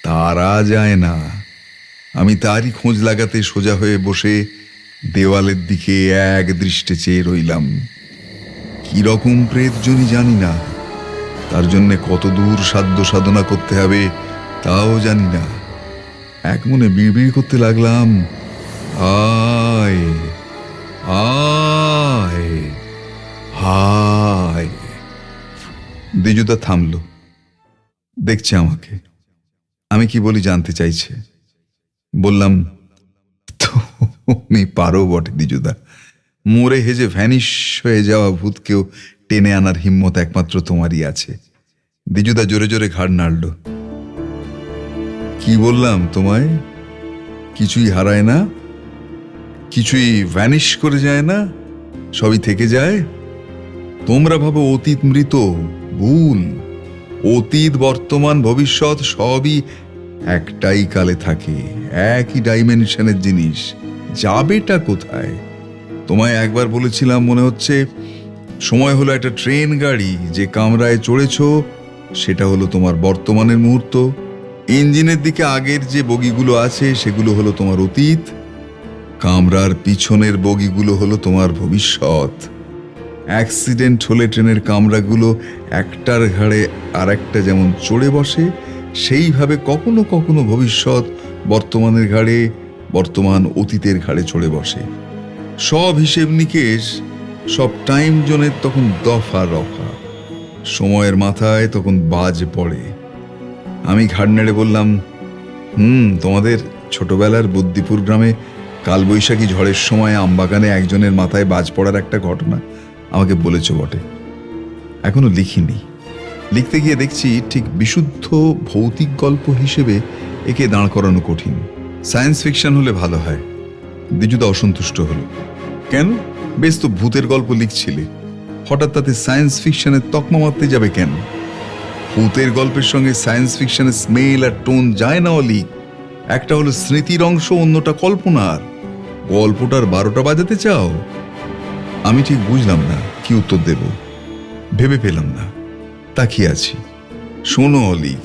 S1: তারা যায় না। আমি তারই খোঁজ লাগাতে সোজা হয়ে বসে দেওয়ালের দিকে এক দৃষ্টে চেয়ে রইলাম। কিরকম প্রেত জনি জানি না, তার জন্যে কত দূর সাধ্য সাধনা করতে হবে তাও জানি না। এক মনে বিড়বিড় করতে লাগলাম, আয় আয় হায়। দ্বিজুদা থামলো, দেখছে আমাকে। আমি কি বলি জানতে চাইছে। বললাম, তুমি পারো বটে দ্বিজুদা, মরে হেজে ভ্যানিশ হয়ে যাওয়া ভূতকেও টেনে আনার হিম্মত একমাত্র তোমারই আছে। দ্বিজুদা জোরে জোরে ঘাড় নাড়ল। কি বললাম তোমায়? কিছুই হারায় না, কিছুই ভ্যানিশ করে যায় না, সবই থেকে যায়। তোমরা ভাবো অতীত মৃত, ভুল। অতীত বর্তমান ভবিষ্যৎ সবই একটাই কালে থাকে, একই ডাইমেনশনের জিনিস। যাবেটা কোথায়? তোমায় একবার বলেছিলাম মনে হচ্ছে, সময় হলো একটা ট্রেন গাড়ি, যে কামরায় চড়েছ সেটা হলো তোমার বর্তমানের মুহূর্ত। ইঞ্জিনের দিকে আগের যে বগিগুলো আছে সেগুলো হলো তোমার অতীত, কামরার পিছনের বগিগুলো হলো তোমার ভবিষ্যৎ। অ্যাক্সিডেন্ট হলে ট্রেনের কামরাগুলো একটার ঘাড়ে আর একটা যেমন চড়ে বসে, সেইভাবে কখনো কখনো ভবিষ্যৎ বর্তমানের ঘাড়ে, বর্তমান অতীতের ঘাড়ে চড়ে বসে। সব হিসেব নিকেশ, সব টাইম জোনের তখন দফা রফা, সময়ের মাথায় তখন বাজ পড়ে। আমি ঘাড় নেড়ে বললাম, তোমাদের ছোটবেলার বুদ্ধিপুর গ্রামে কালবৈশাখী ঝড়ের সময় আমবাগানে একজনের মাথায় বাজ পড়ার একটা ঘটনা আমাকে বলেছ বটে। এখনো লিখিনি, লিখতে গিয়ে দেখছি ঠিক বিশুদ্ধ ভৌতিক গল্প হিসেবে একে দাঁড় করানো কঠিন। সায়েন্স ফিকশন হলে ভালো হয়। দ্বিজুদা অসন্তুষ্ট হলো। কেন? বেশ তো ভূতের গল্প লিখছিলে, হঠাৎ তাতে সায়েন্স ফিকশনের তকমা মারতে যাবে কেন? ভূতের গল্পের সঙ্গে সায়েন্স ফিকশনের স্মেল আর টোন যায় না অলিক। একটা হলো স্মৃতির অংশ, অন্যটা কল্পনার। গল্পটার 12টা বাজাতে চাও? আমি ঠিক বুঝলাম না কি উত্তর দেব, ভেবে পেলাম না, তাকিয়ে আছি। শোনো অলিক,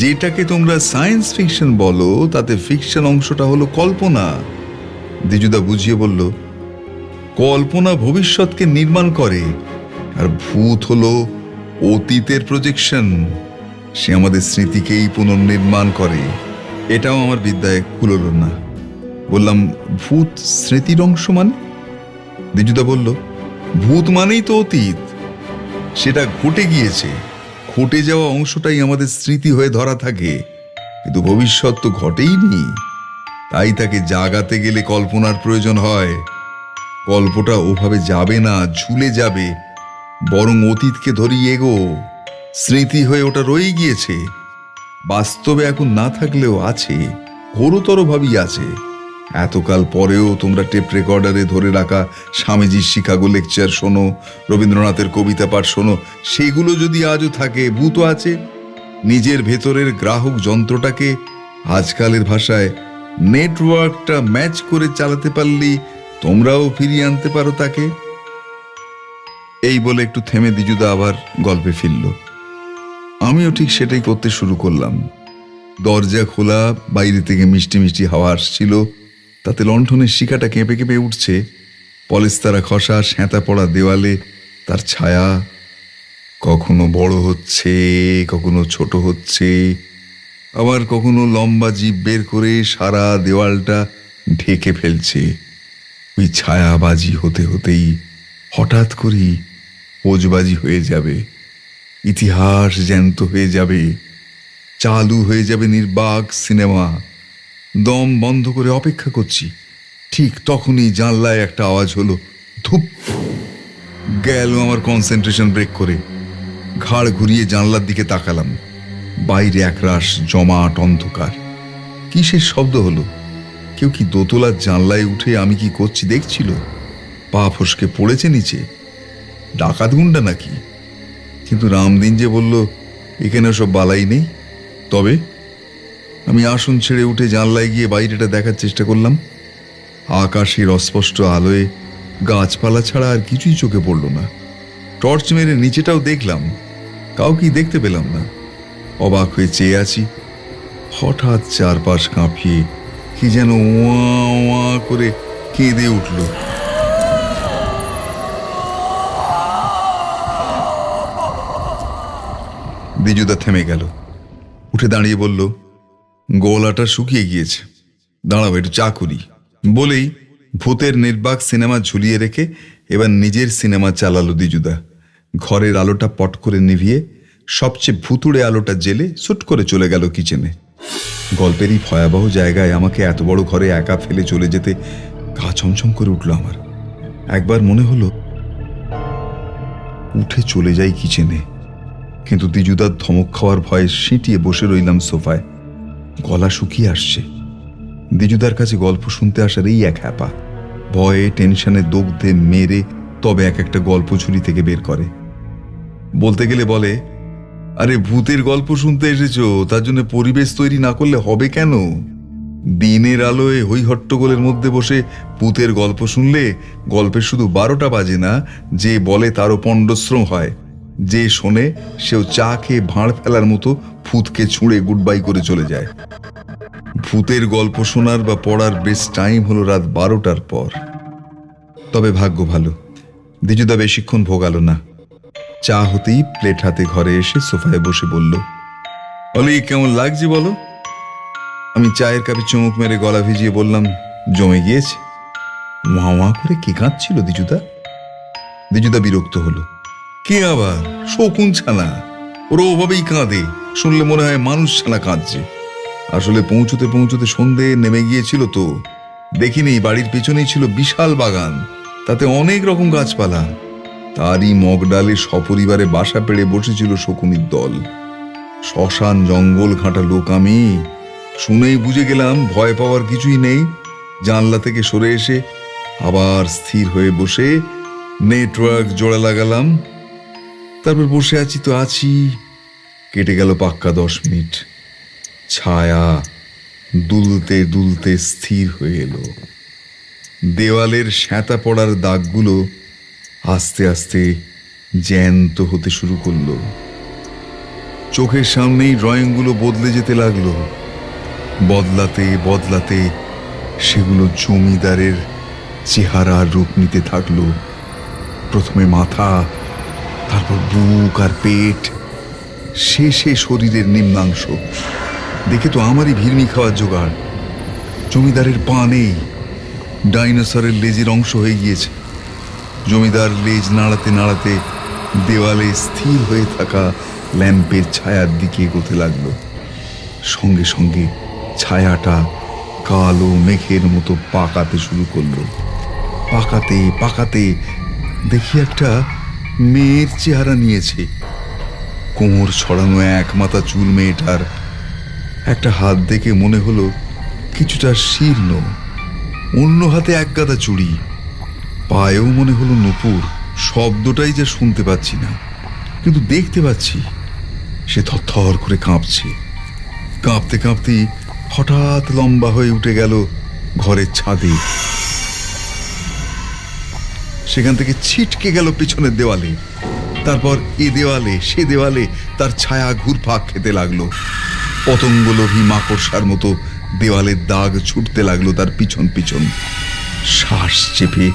S1: যেটাকে তোমরা সায়েন্স ফিকশন বলো তাতে ফিকশন অংশটা হলো কল্পনা। দ্বিজুদা বুঝিয়ে বলল, কল্পনা ভবিষ্যৎকে নির্মাণ করে, আর ভূত হলো অতীতের প্রজেকশন, সে আমাদের স্মৃতিকেই পুনর্নির্মাণ করে। এটাও আমার বিদ্যায় কুলোল না। বললাম, ভূত স্মৃতির অংশ মানে? দ্বিজুদা বলল, ভূত মানেই তো অতীত, সেটা ঘটে গিয়েছে, ঘটে যাওয়া অংশটাই আমাদের স্মৃতি হয়ে ধরা থাকে, কিন্তু ভবিষ্যৎ তো ঘটেইনি, তাই তাকে জাগাতে গেলে কল্পনার প্রয়োজন হয়। গল্পটা ওভাবে যাবে না, ঝুলে যাবে, বরং অতীতকে ধরেই এগো। স্মৃতি হয়ে ওটা রয়ে গিয়েছে, বাস্তবে এখন না থাকলেও আছে, ঘোরতর ভাবেই আছে। এতকাল পরেও তোমরা টেপ রেকর্ডারে ধরে রাখা স্বামীজির শিকাগো লেকচার শোনো, রবীন্দ্রনাথের কবিতা পাঠ শোনো, সেগুলো যদি আজও থাকে, ভূতও আছে। নিজের ভেতরের গ্রাহক যন্ত্রটাকে আজকালের ভাষায় নেটওয়ার্কটা ম্যাচ করে চালাতে পারলি তোমরাও ফিরিয়ে আনতে পারো তাকে। এই বলে একটু থেমে দ্বিজুদা আবার গল্পে ফিরল। আমিও ঠিক সেটাই করতে শুরু করলাম। দরজা খোলা, বাইরে থেকে মিষ্টি মিষ্টি হাওয়া আসছিল, তাতে লণ্ঠনের শিখাটা কেঁপে কেঁপে উঠছে। পলেস্তারা খসা স্যাঁতা পড়া দেওয়ালে তার ছায়া কখনো বড় হচ্ছে, কখনো ছোট হচ্ছে, আবার কখনো লম্বা জিভ বের করে সারা দেওয়ালটা ঢেকে ফেলছে। ওই ছায়াবাজি হতে হতেই হঠাৎ করেই পোজবাজি হয়ে যাবে, ইতিহাস জ্যান্ত হয়ে যাবে, চালু হয়ে যাবে নির্বাক সিনেমা। দম বন্ধ করে অপেক্ষা করছি, ঠিক তখনই জানলায় একটা আওয়াজ হলো, ধুপ। গেল আমার কনসেন্ট্রেশন ব্রেক করে। ঘাড় ঘুরিয়ে জানলার দিকে তাকালাম। বাইরে একরাশ জমাট অন্ধকার। কিসের শব্দ হলো? কেউ কি দোতলার জানলায় উঠে আমি কি করছি দেখছিল? পা ফসকে পড়েছে নিচে? ডাকাত গুন্ডা নাকি? কিন্তু রামদিন যে বলল এখানে সব বালাই নেই। তবে আমি আসন ছেড়ে উঠে জানলায় গিয়ে বাইরেটা দেখার চেষ্টা করলাম। আকাশের অস্পষ্ট আলোয় গাছপালা ছাড়া আর কিছুই চোখে পড়ল না। টর্চ মেরে নিচেটাও দেখলাম, কাউকেই দেখতে পেলাম না। অবাক হয়ে চেয়ে আছি। হঠাৎ চারপাশ কাঁপিয়ে কি যেন ওয়া ওয়া করে কেঁদে উঠল। দ্বিজুদা থেমে গেল, উঠে দাঁড়িয়ে বলল, গলাটা শুকিয়ে গিয়েছে, দাঁড়াও একটু চা করি। বলেই ভূতের নির্বাক সিনেমা ঝুলিয়ে রেখে এবার নিজের সিনেমা চালালো দ্বিজুদা। ঘরের আলোটা পট করে নিভিয়ে সবচেয়ে ভুতুড়ে আলোটা জেলে সুট করে চলে গেল কিচেনে। গল্পেরই ভয়াবহ জায়গায় আমাকে এত বড় ঘরে একা ফেলে চলে যেতে গা ছমছম করে উঠল আমার। একবার মনে হলো উঠে চলে যাই কিচেনে, কিন্তু দ্বিজুদার ধমক খাওয়ার ভয়ে সিঁটিয়ে বসে রইলাম সোফায়। গলা শুকিয়ে আসছে। দ্বিজুদার কাছে গল্প শুনতে আসার এই এক হ্যাপা। ভয়ে টেনশনে দগ্ধে মেরে তবে এক একটা গল্প ঝুলি থেকে বের করে। বলতে গেলে বলে, আরে ভূতের গল্প শুনতে এসেছো, তার জন্য পরিবেশ তৈরি না করলে হবে কেন? দিনের আলোয় হই হট্টগোলের মধ্যে বসে ভূতের গল্প শুনলে গল্পের শুধু 12টা বাজে না, যে বলে তারও পণ্ডশ্রম হয়, যে শোনে সেও চা খেয়ে ভাঁড় ফেলার মতো ভূতকে ছুঁড়ে গুড বাই করে চলে যায়। ভূতের গল্প শোনার বা পড়ার বেস্ট টাইম হলো রাত 12টার পর। তবে ভাগ্য ভালো, দ্বিজুদা বেশিক্ষণ ভোগালো না। চা হতেই প্লেট হাতে ঘরে এসে সোফায় বসে বলল, অলি কেমন লাগছে বলো? আমি চায়ের কাপে চুমুক মেরে গলা ভিজিয়ে বললাম, জমে গিয়েছে। ওয়া ওয়া করে কে কাঁদছিল দ্বিজুদা? দ্বিজুদা বিরক্ত হলো। কে আবার? শকুন ছানা, ওরা ওভাবেই কাঁদে, শুনলে মনে হয় মানুষ ছানা কাঁদছে। আসলে পৌঁছতে পৌঁছতে সন্ধে নেমে গিয়েছিল তো, দেখিনি বাড়ির পেছনেই ছিল বিশাল বাগান, তাতে অনেক রকম গাছপালা। তারই মগডালে সপরিবারে বাসা পেড়ে বসেছিল শকুনির দল। শ্মশান জঙ্গল ঘাঁটা লোক আমি, শুনেই বুঝে গেলাম ভয় পাওয়ার কিছুই নেই। জানলা থেকে সরে এসে আবার স্থির হয়ে বসে নেটওয়ার্ক জোড়া লাগালাম। তারপর বসে আছি তো আছি। কেটে গেল পাক্কা 10 মিনিট। ছায়া দুলতে দুলতে স্থির হয়ে এলো। দেওয়ালের স্যাঁতা পড়ার দাগগুলো আস্তে আস্তে জ্যান্ত হতে শুরু করলো। চোখের সামনেই ড্রয়িংগুলো বদলে যেতে লাগলো। বদলাতে বদলাতে সেগুলো জমিদারের চেহারার রূপ নিতে থাকলো। প্রথমে মাথা, তারপর বুক আর পেট, শেষে শরীরের নিম্নাংশ। দেখে তো আমারই ভিড়মি খাওয়ার জোগাড়। জমিদারের পা নেই, ডাইনোসরের লেজের অংশ হয়ে গিয়েছে। জমিদার লেজ নাড়াতে নাড়াতে দেওয়ালে স্থির হয়ে থাকা ল্যাম্পের ছায়ার দিকে এগোতে লাগলো। সঙ্গে সঙ্গে ছায়াটা কালো মেঘের মতো পাকাতে শুরু করলো। পাকাতে পাকাতে দেখি একটা মেয়ের চেহারা নিয়েছে। কোমর ছড়ানো এক মাথা চুল মেয়েটার। একটা হাত দেখে মনে হলো কিছুটা শীর্ণ, অন্য হাতে এক গাদা চুড়ি। পায়েও মনে হলো নূপুর। শব্দটাই যা শুনতে পাচ্ছি না, কিন্তু দেখতে পাচ্ছি সে থরথর করে কাঁপছে। কাঁপতে কাঁপতেই হঠাৎ লম্বা হয়ে উঠে গেল ঘরের ছাদে, সেখান থেকে ছিটকে গেল পিছনের দেওয়ালে, তারপর এ দেওয়ালে সে দেওয়ালে তার ছায়া ঘুরপাক খেতে লাগলো। পতঙ্গলোভী মাকড়সার মতো দেওয়ালের দাগ ছুটতে লাগলো তার পিছন পিছন। শ্বাস চেপে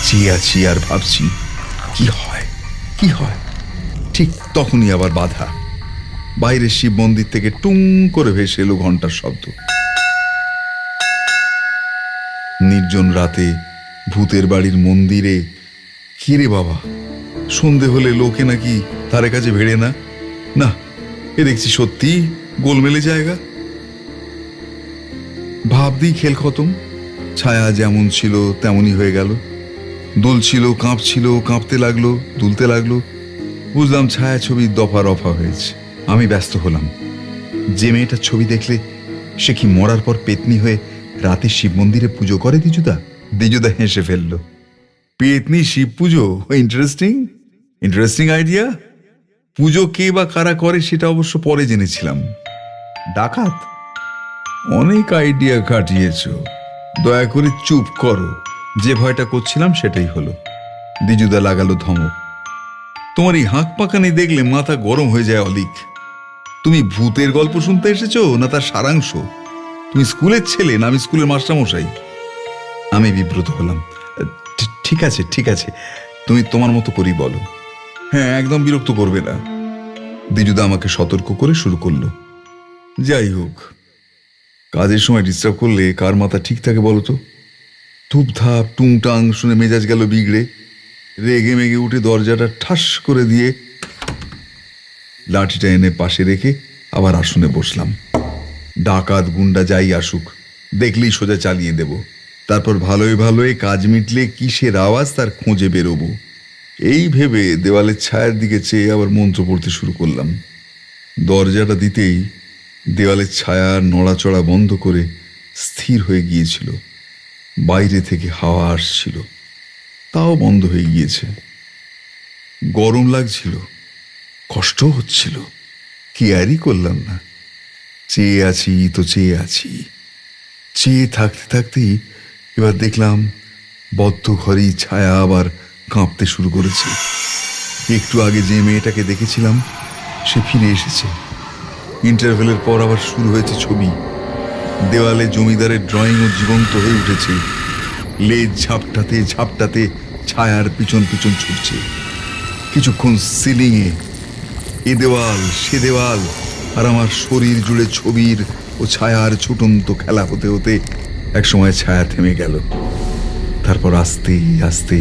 S1: চেয়ে আছি আর ভাবছি কি হয় কি হয়। ঠিক তখনই আবার বাধা। বাইরে শিব মন্দির থেকে টুং করে ভেসে এলো ঘন্টার শব্দ। নির্জন রাতে ভূতের বাড়ির মন্দিরে কি রে বাবা, সন্ধে হলে লোকে নাকি তার কাছে ভেড়ে না। না, এ দেখছি সত্যি গোলমেলে জায়গা। ভাবতেই খেল খতম। ছায়া যেমন ছিল তেমনই হয়ে গেল। দুলছিল, কাঁপছিল, কাঁপতে লাগলো, দুলতে লাগলো। বুঝলাম ছায়া ছবির দফা রফা হয়েছে। আমি ব্যস্ত হলাম। যে মেয়েটার ছবি দেখলে সে কি মরার পর পেতনি হয়ে রাতে শিব মন্দিরে পুজো করে? দ্বিজুদা দ্বিজুদা হেসে ফেললো। পেতনি শিব পুজো? Interesting interesting idea. পুজো কে বা কারা করে সেটা অবশ্য পরে জেনেছিলাম। ডাকাত? অনেক আইডিয়া কাটিয়েছ, দয়া করে চুপ করো। যে ভয়টা করছিলাম সেটাই হলো। দ্বিজুদা লাগালো ধমক। তোমার এই হাঁক পাকানি দেখলে মাথা গরম হয়ে যায় অলিক। তুমি ভূতের গল্প শুনতে এসেছো না তার সারাংশ? তুমি স্কুলের ছেলে না আমি স্কুলের মাস্টারমশাই? আমি বিব্রত হলাম। ঠিক আছে ঠিক আছে, তুমি তোমার মতো করেই বলো। হ্যাঁ, একদম বিরক্ত করবে না। দ্বিজুদা আমাকে সতর্ক করে শুরু করলো। যাই হোক, কাজের সময় ডিস্টার্ব করলে কার মাথা ঠিক থাকে বলো তো? ধূপধাপ টুংটাং শুনে মেজাজ গেল বিগড়ে। রেগে মেগে উঠে দরজাটা ঠাস করে দিয়ে লাঠিটা এনে পাশে রেখে আবার আসনে বসলাম। ডাকাত গুন্ডা যাই আসুক, দেখলেই সোজা চালিয়ে দেব। তারপর ভালোই ভালোই কাজ মিটলে কিসের আওয়াজ তার খোঁজে বেরোবো। এই ভেবে দেওয়ালের ছায়ার দিকে চেয়ে আবার মন্ত্র পড়তে শুরু করলাম। দরজাটা দিতেই দেওয়ালের ছায়া নড়াচড়া বন্ধ করে স্থির হয়ে গিয়েছিল। বাইরে থেকে হাওয়া আসছিল, তাও বন্ধ হয়ে গিয়েছে। গরম লাগছিল, কষ্ট হচ্ছিল, কেয়ারই করলাম না। চেয়ে আছি তো চেয়ে আছি। চেয়ে থাকতে থাকতেই এবার দেখলাম বদ্ধ ঘরেই ছায়া আবার কাঁপতে শুরু করেছে। একটু আগে যে মেয়েটাকে দেখেছিলাম সে ফিরে এসেছে। ইন্টারভেলের পর আবার শুরু হয়েছে ছবি। দেওয়ালে জমিদারের ড্রয়িংও জীবন্ত হয়ে উঠেছে। লেজ ঝাপটাতে ঝাপটাতে ছায়ার পিছন পিছন ছুটছে। কিছুক্ষণ সিলিংয়ে এ দেওয়াল সে দেওয়াল, আর আমার শরীর জুড়ে ছবির ও ছায়ার ছুটন্ত খেলা হতে হতে একসময় ছায়া থেমে গেল। তারপর আস্তে আস্তে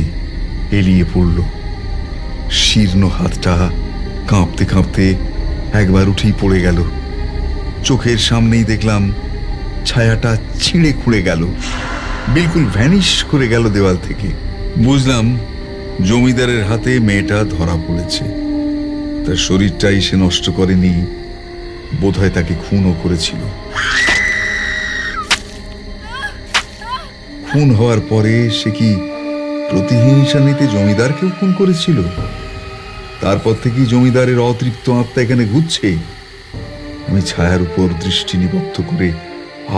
S1: এলিয়ে পড়ল। শীর্ণ হাতটা কাঁপতে কাঁপতে একবার উঠেই পড়ে গেল। চোখের সামনেই দেখলাম ছায়াটা ছিঁড়ে খুঁড়ে গেল, বিলকুল ভ্যানিশ করে গেল দেওয়াল থেকে। বুঝলাম জমিদারের হাতে মেয়েটা ধরা পড়েছে। তার শরীরটাই সে নষ্ট করেনি, বোধহয় তাকে খুনও করেছিল। খুন হওয়ার পরে সে কি প্রতিহিংসা নিতে জমিদারকেও খুন করেছিল? তারপর থেকেই জমিদারের অতৃপ্ত আত্মা এখানে ঘুরছে। আমি ছায়ার উপর দৃষ্টি নিবদ্ধ করে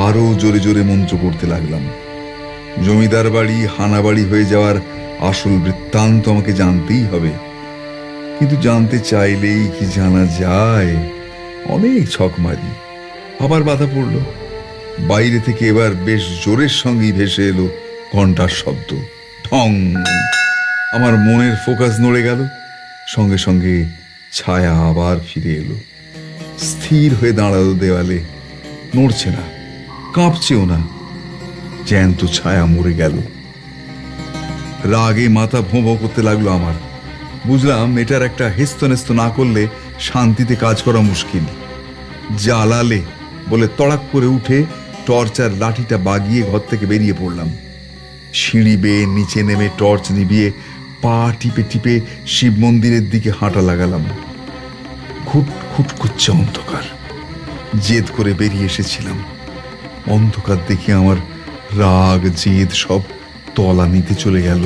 S1: আরো জোরে জোরে মন্ত্র পড়তে লাগলাম। জমিদার বাড়ি হানাবাড়ি হয়ে যাওয়ার আসল বৃত্তান্ত আমাকে জানতেই হবে, কিন্তু জানতে চাইলেই কি জানা যায়? অনেক ছক মারি, আবার বাধা পড়ল। বাইরে থেকে এবার বেশ জোরের সঙ্গেই ভেসে এলো ঘন্টার শব্দ। ঠং! আমার মনের ফোকাস নড়ে গেল। সঙ্গে সঙ্গে ছায়া আবার ফিরে এলো। স্থির হয়ে দাঁড়ালো দেওয়ালে, নড়ছে না, কাঁপছেও না। জ্যান্ত ছায়া মরে গেল। রাগে মাথা ভোঁ ভোঁ করতে লাগলো আমার। বুঝলাম এটার একটা হেস্তনেস্ত না করলে শান্তিতে কাজ করা মুশকিল। জ্বালালে বলে তড়াক করে উঠে টর্চ আর লাঠিটা বাগিয়ে ঘর থেকে বেরিয়ে পড়লাম। সিঁড়ি বেয়ে নিচে নেমে টর্চ নিভিয়ে পা টিপে টিপে শিব মন্দিরের দিকে হাঁটা লাগালাম। খুট খুট করছে অন্ধকার। জেদ করে বেরিয়ে এসেছিলাম। অন্ধকার দেখে আমার রাগ জেদ সব তলা নিতে চলে গেল।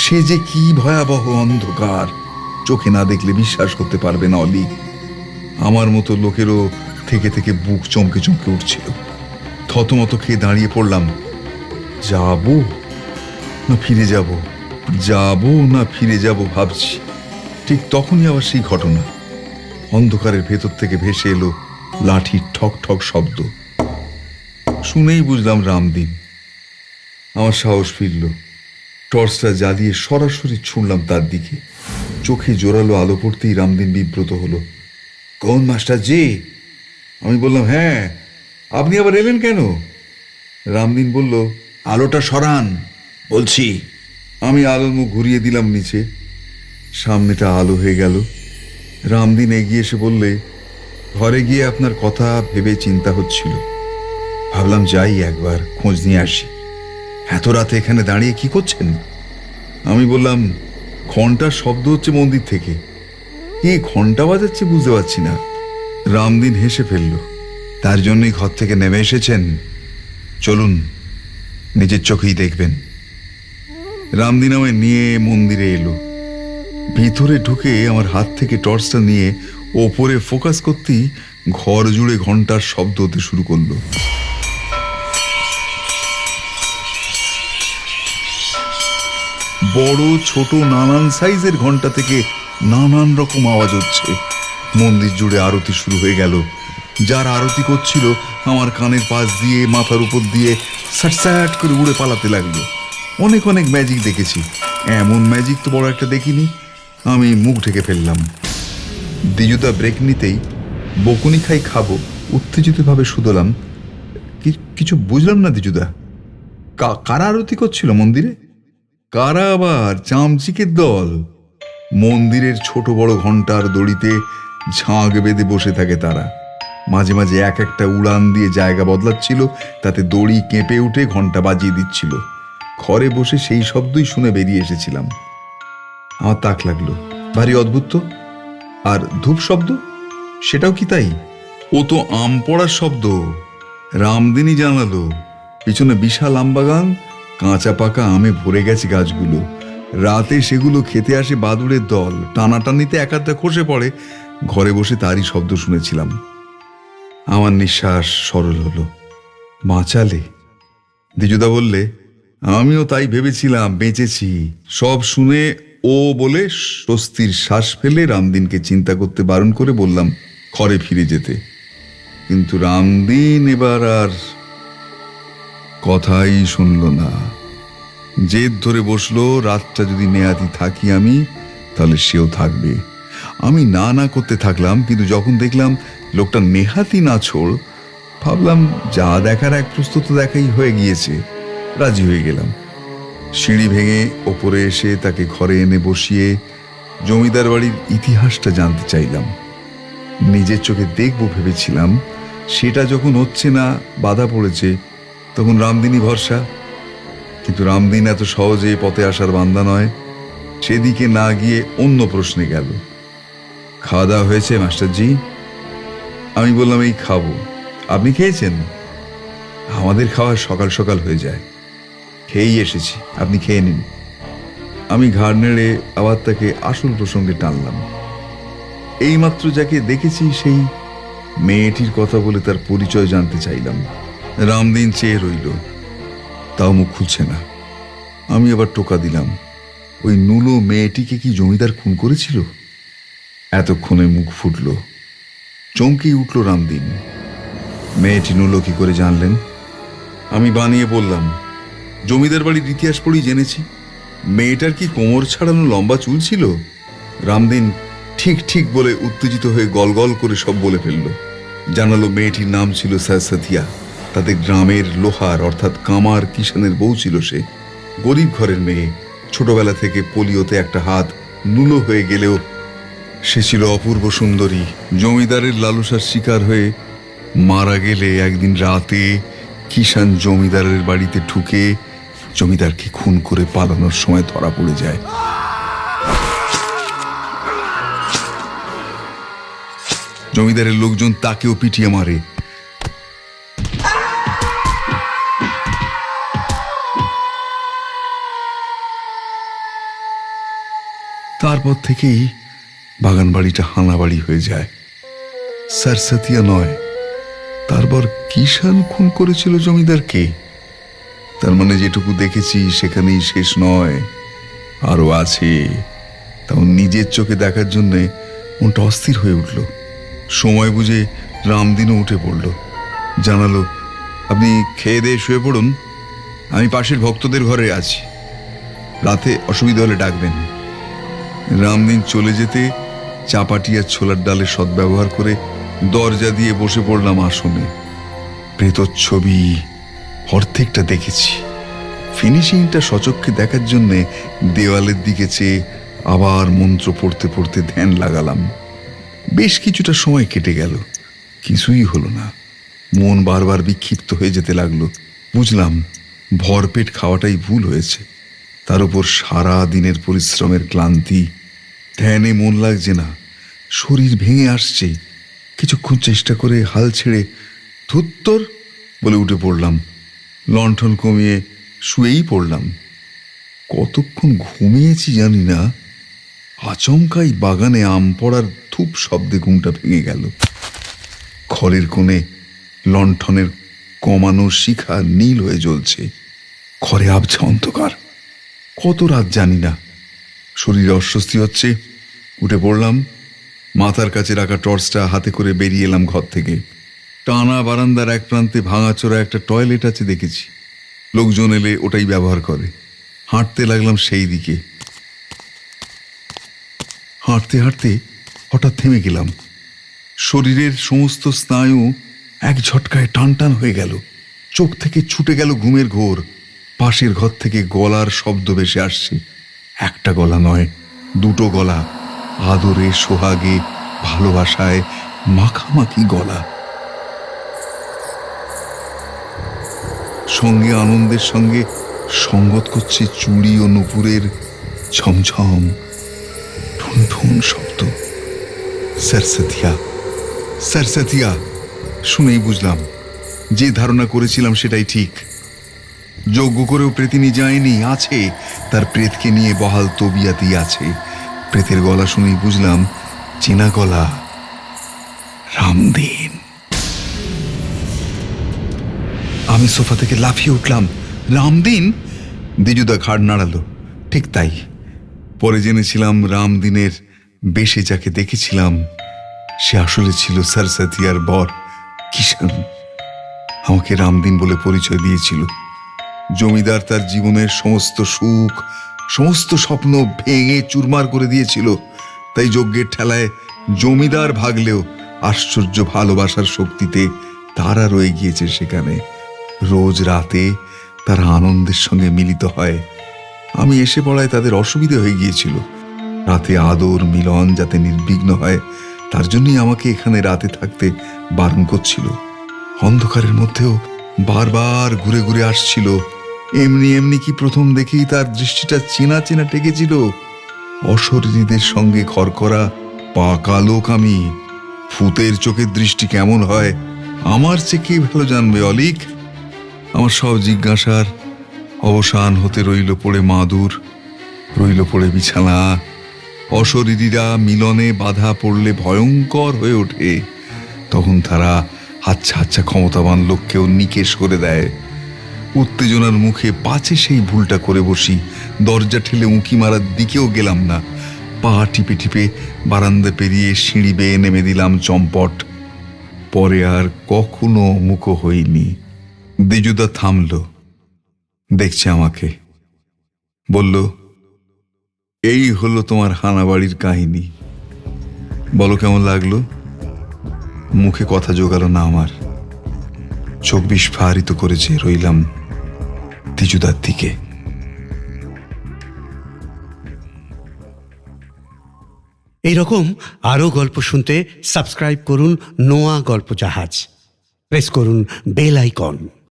S1: সে যে কি ভয়াবহ অন্ধকার, চোখে না দেখলে বিশ্বাস করতে পারবে না অলি। আমার মতো লোকেরও থেকে থেকে বুক চমকে চমকে উঠছিল। থতমত খেয়ে দাঁড়িয়ে পড়লাম। যাব না ফিরে যাব, যাব না ফিরে যাব ভাবছি। ঠিক তখনই আবার সেই ঘটনা। অন্ধকারের ভেতর থেকে ভেসে এলো লাঠির ঠক ঠক শব্দ। শুনেই বুঝলাম রামদিন। আমার সাহস ফিরল। টর্চটা জ্বালিয়ে সরাসরি ছুঁড়লাম তার দিকে। চোখে জোরালো আলো পড়তেই রামদিন বিব্রত হলো। কোন মাস্টার জি? আমি বললাম, হ্যাঁ, আপনি আবার এলেন কেন? রামদিন বলল, আলোটা সরান বলছি। আমি আলোর মুখ ঘুরিয়ে দিলাম নিচে। সামনেটা আলো হয়ে গেল। রামদিন এগিয়ে এসে বললে, ঘরে গিয়ে আপনার কথা ভেবে চিন্তা হচ্ছিল, ভাবলাম যাই একবার খোঁজ নিয়ে আসি। এত রাতে এখানে দাঁড়িয়ে কি করছেন? আমি বললাম, ঘন্টার শব্দ হচ্ছে মন্দির থেকে। কি ঘন্টা বাজাচ্ছে বুঝতে পারছি না। রামদিন হেসে ফেলল। তার জন্যই ঘর থেকে নেমে এসেছেন? চলুন, নিজের চোখেই দেখবেন। রামদিন আমায় নিয়ে মন্দিরে এলো। ভিতরে ঢুকে আমার হাত থেকে টর্চটা নিয়ে ওপরে ফোকাস করতেই ঘর জুড়ে ঘন্টার শব্দ হতে শুরু করলো। বড় ছোট নানান সাইজের ঘন্টা থেকে নানান রকম আওয়াজ হচ্ছে। মন্দির জুড়ে আরতি শুরু হয়ে গেল। যার আরতি করছিল আমার কানের পাশ দিয়ে, মাথার উপর দিয়ে স্যাট স্যাট করে উড়ে পালাতে লাগলো। অনেক অনেক ম্যাজিক দেখেছি, এমন ম্যাজিক তো বড় একটা দেখিনি। আমি মুখ ঢেকে ফেললাম। দ্বিজুদা ব্রেক নিতেই বকুনি খাই খাবো উত্তেজিতভাবে শুধলাম, কিছু বুঝলাম না দ্বিজুদা। কারা আরতি করছিল মন্দিরে? কারা আবার? চামচিকের দল। মন্দিরের ছোট বড় ঘন্টার দড়িতে ঝাঁক বেঁধে বসে থাকে তারা। মাঝে মাঝে এক একটা উড়ান দিয়ে জায়গা বদলাচ্ছিল, তাতে দড়ি কেঁপে উঠে ঘন্টা বাজিয়ে দিচ্ছিল। ঘরে বসে সেই শব্দই শুনে বেরিয়ে এসেছিলাম। আমার তাক লাগলো, ভারী অদ্ভুত তো। আর ধূপ শব্দ, সেটাও কি তাই? ও তো আম পড়ার শব্দ। রামদিনই জানালো, পিছনে বিশাল আম বাগান, কাঁচা পাকা আমে ভরে গেছে গাছগুলো। রাতে সেগুলো খেতে আসে বাদুড়ের দল, টানাটানিতে এক আধটা খসে পড়ে। ঘরে বসে তারই শব্দ শুনেছিলাম। আমার নিঃশ্বাস সরল হলো। বাঁচালে? দ্বিজুদা বললে, আমিও তাই ভেবেছিলাম, বেঁচেছি। সব শুনে ও বলে স্বস্তির শ্বাস ফেলে রামদিনকে চিন্তা করতে বারণ করে বললাম ঘরে ফিরে যেতে। কিন্তু রামদিন এবার আর কথাই শুনল না। জেদ ধরে বসলো, রাতটা যদি নেহাতি থাকি আমি, তাহলে সেও থাকবে। আমি না না করতে থাকলাম, কিন্তু যখন দেখলাম লোকটা নেহাতি না ছোড়, ভাবলাম যা দেখার এক প্রস্তুত দেখাই হয়ে গিয়েছে, রাজি হয়ে গেলাম। সিঁড়ি ভেঙে ওপরে এসে তাকে ঘরে এনে বসিয়ে জমিদার বাড়ির ইতিহাসটা জানতে চাইলাম। নিজের চোখে দেখব ভেবেছিলাম, সেটা যখন হচ্ছে না, বাধা পড়েছে, তখন রামদিনই ভরসা। কিন্তু রামদিন এত সহজে পথে আসার বান্দা নয়। সেদিকে না গিয়ে অন্য প্রশ্নে গেল। খাওয়া দাওয়া হয়েছে মাস্টারজি? আমি বললাম, এই খাবো। আপনি খেয়েছেন? আমাদের খাওয়া সকাল সকাল হয়ে যায়, খেয়েই এসেছি, আপনি খেয়ে নিন। আমি ঘাড় নেড়ে আবার তাকে আসল প্রসঙ্গে টানলাম। এইমাত্র যাকে দেখেছি সেই মেয়েটির কথা বলে তার পরিচয় জানতে চাইলাম। রামদিন চেয়ে রইল, তাও মুখ খুলছে না। আমি আবার টোকা দিলাম, ওই নুলো মেয়েটিকে কি জমিদার খুন করেছিল? এতক্ষণে মুখ ফুটল। চমকেই উঠল রামদিন। মেয়েটি নুলো কি করে জানলেন? আমি বানিয়ে বললাম, জমিদার বাড়ির ইতিহাস পড়েই জেনেছি। মেয়েটার কি কোমর ছাড়ানো লম্বা চুল ছিল? রামদিন ঠিক ঠিক বলে উত্তেজিত হয়ে গল গল করে সব বলে ফেলল। জানালো মেয়েটির নাম ছিল সারসাথিয়া। তাদের গ্রামের লোহার অর্থাৎ কামার কিষানের বউ ছিল সে। গরিব ঘরের মেয়ে, ছোটবেলা থেকে পোলিওতে একটা হাত নুলো হয়ে গেলেও সে ছিল অপূর্ব সুন্দরী। জমিদারের লালসার শিকার হয়ে মারা গেলে একদিন রাতে কিষান জমিদারের বাড়িতে ঢুকে জমিদারকে খুন করে পালানোর সময় ধরা পড়ে যায়। জমিদারের লোকজন তাকেও পিটিয়ে মারে। তারপর থেকেই বাগান বাড়িটা হানা বাড়ি হয়ে যায়। সারসাথিয়া নয়, বর কিষান খুন করেছিল জমিদারকে? তার মানে যেটুকু দেখেছি সেখানেই শেষ নয়, আরো আছে। তাও নিজের চোখে দেখার জন্যে মনটা অস্থির হয়ে উঠল। সময় বুঝে রামদিনও উঠে পড়ল, জানালো, আপনি খেয়ে দিয়ে শুয়ে পড়ুন, আমি পাশের ভক্তদের ঘরে আছি, রাতে অসুবিধা হলে ডাকবেন। রামদিন চলে যেতে চাপাটি আর ছোলার ডালের সদ্ব্যবহার করে দরজা দিয়ে বসে পড়লাম আসনে। প্রেতচ্ছবি অর্ধেকটা দেখেছি, ফিনিশিংটা সচক্ষে দেখার জন্যে দেওয়ালের দিকে চেয়ে আবার মন্ত্র পড়তে পড়তে ধ্যান লাগালাম। বেশ কিছুটা সময় কেটে গেল, কিছুই হলো না। মন বারবার বিক্ষিপ্ত হয়ে যেতে লাগলো। বুঝলাম ভরপেট খাওয়াটাই ভুল হয়েছে, তার উপর সারা দিনের পরিশ্রমের ক্লান্তি। ধ্যানে মন লাগছে না, শরীর ভেঙে আসছে। কিছুক্ষণ চেষ্টা করে হাল ছেড়ে ধুত্তর বলে উঠে পড়লাম। লণ্ঠন কমিয়ে শুয়েই পড়লাম। কতক্ষণ ঘুমিয়েছি জানি না, আচমকাই বাগানে আম পড়ার ধূপ শব্দে ঘুমটা ভেঙে গেল। খড়ের কোণে লণ্ঠনের কমানো শিখা নীল হয়ে জ্বলছে, ঘরে আবছা অন্ধকার। কত রাত জানি না, শরীরে অস্বস্তি হচ্ছে। উঠে পড়লাম, মাথার কাছে রাখা টর্চটা হাতে করে বেরিয়ে এলাম ঘর থেকে। টানা বারান্দার এক প্রান্তে ভাঙাচোরা একটা টয়লেট আছে দেখেছি, লোকজন এলে ওটাই ব্যবহার করে। হাঁটতে লাগলাম সেই দিকে। হাঁটতে হাঁটতে হঠাৎ থেমে গেলাম। শরীরের সমস্ত স্নায়ু এক ঝটকায় টান টান হয়ে গেল, চোখ থেকে ছুটে গেল ঘুমের ঘোর। পাশের ঘর থেকে গলার শব্দ ভেসে আসছে। একটা গলা নয়, দুটো গলা, আদরে, সোহাগে, ভালোবাসায় মাখামাখি গলা। সঙ্গে আনন্দের সঙ্গে সঙ্গত করছে চুড়ি ও নুপুরের ঝমঝম ঠুনঠুন শব্দ। সরসতিয়া, সরসতিয়া। শুনেই বুঝলাম যে ধারণা করেছিলাম সেটাই ঠিক। যজ্ঞ করেও প্রেতিনী যায়নি, আছে, তার প্রেতকে নিয়ে বহাল তবিয়াতেই আছে। প্রেতের গলা শুনেই বুঝলাম চেনা গলা, রামদিন। আমি সোফা থেকে লাফিয়ে উঠলাম। রামদিন? দ্বিজুদা ঘাড় নাড়ালো। ঠিক তাই, পরে জেনেছিলাম রামদিনের বেশে যাকে দেখেছিলাম সে আসলে ছিল সরসতিয়ার বর কিষান। আমাকে রামদিন বলে পরিচয় দিয়েছিল। জমিদার তার জীবনের সমস্ত সুখ, সমস্ত স্বপ্ন ভেঙে চুরমার করে দিয়েছিল। তাই যজ্ঞের ঠেলায় জমিদার ভাগলেও আশ্চর্য ভালোবাসার শক্তিতে তারা রয়ে গিয়েছে সেখানে। রোজ রাতে তারা আনন্দের সঙ্গে মিলিত হয়। আমি এসে পড়ায় তাদের অসুবিধা হয়ে গিয়েছিল। রাতে আদর মিলন যাতে নির্বিঘ্ন হয় তার জন্যই আমাকে এখানে রাতে থাকতে বারণ করছিল। অন্ধকারের মধ্যেও বারবার ঘুরে ঘুরে আসছিল। এমনি এমনি কি প্রথম দেখেই তার দৃষ্টিটা চেনা চেনা টেকেছিল। অশরীরীদের সঙ্গে ঘর করা পাকা লোক আমি। ভূতের চোখের দৃষ্টি কেমন হয় আমার চেয়ে কে ভালো জানবে অলিক? আমার সব জিজ্ঞাসার অবসান হতে রইল পড়ে মাদুর, রইল পড়ে বিছানা। অশরীরীরা মিলনে বাধা পড়লে ভয়ঙ্কর হয়ে ওঠে। তখন তারা আচ্ছা আচ্ছা ক্ষমতাবান লোককেও নিকেশ করে দেয়। উত্তেজনার মুখে পাছে সেই ভুলটা করে বসি। দরজা ঠেলে উঁকি মারার দিকেও গেলাম না। পা টিপে টিপে বারান্দা পেরিয়ে সিঁড়ি বেয়ে নেমে দিলাম চম্পট। পরে আর কখনো মুখো হইনি। দ্বিজুদা থামল, দেখছে আমাকে, বলল, এই হলো তোমার হানাবাড়ির কাহিনী। বলো কেমন লাগলো? মুখে কথা জোগালো না আমার। চোখ বিস্ফারিত করেছে রইলাম দ্বিজুদার দিকে।
S3: এইরকম আরও গল্প শুনতে সাবস্ক্রাইব করুন নোয়া গল্প জাহাজ, প্রেস করুন বেল আইকন।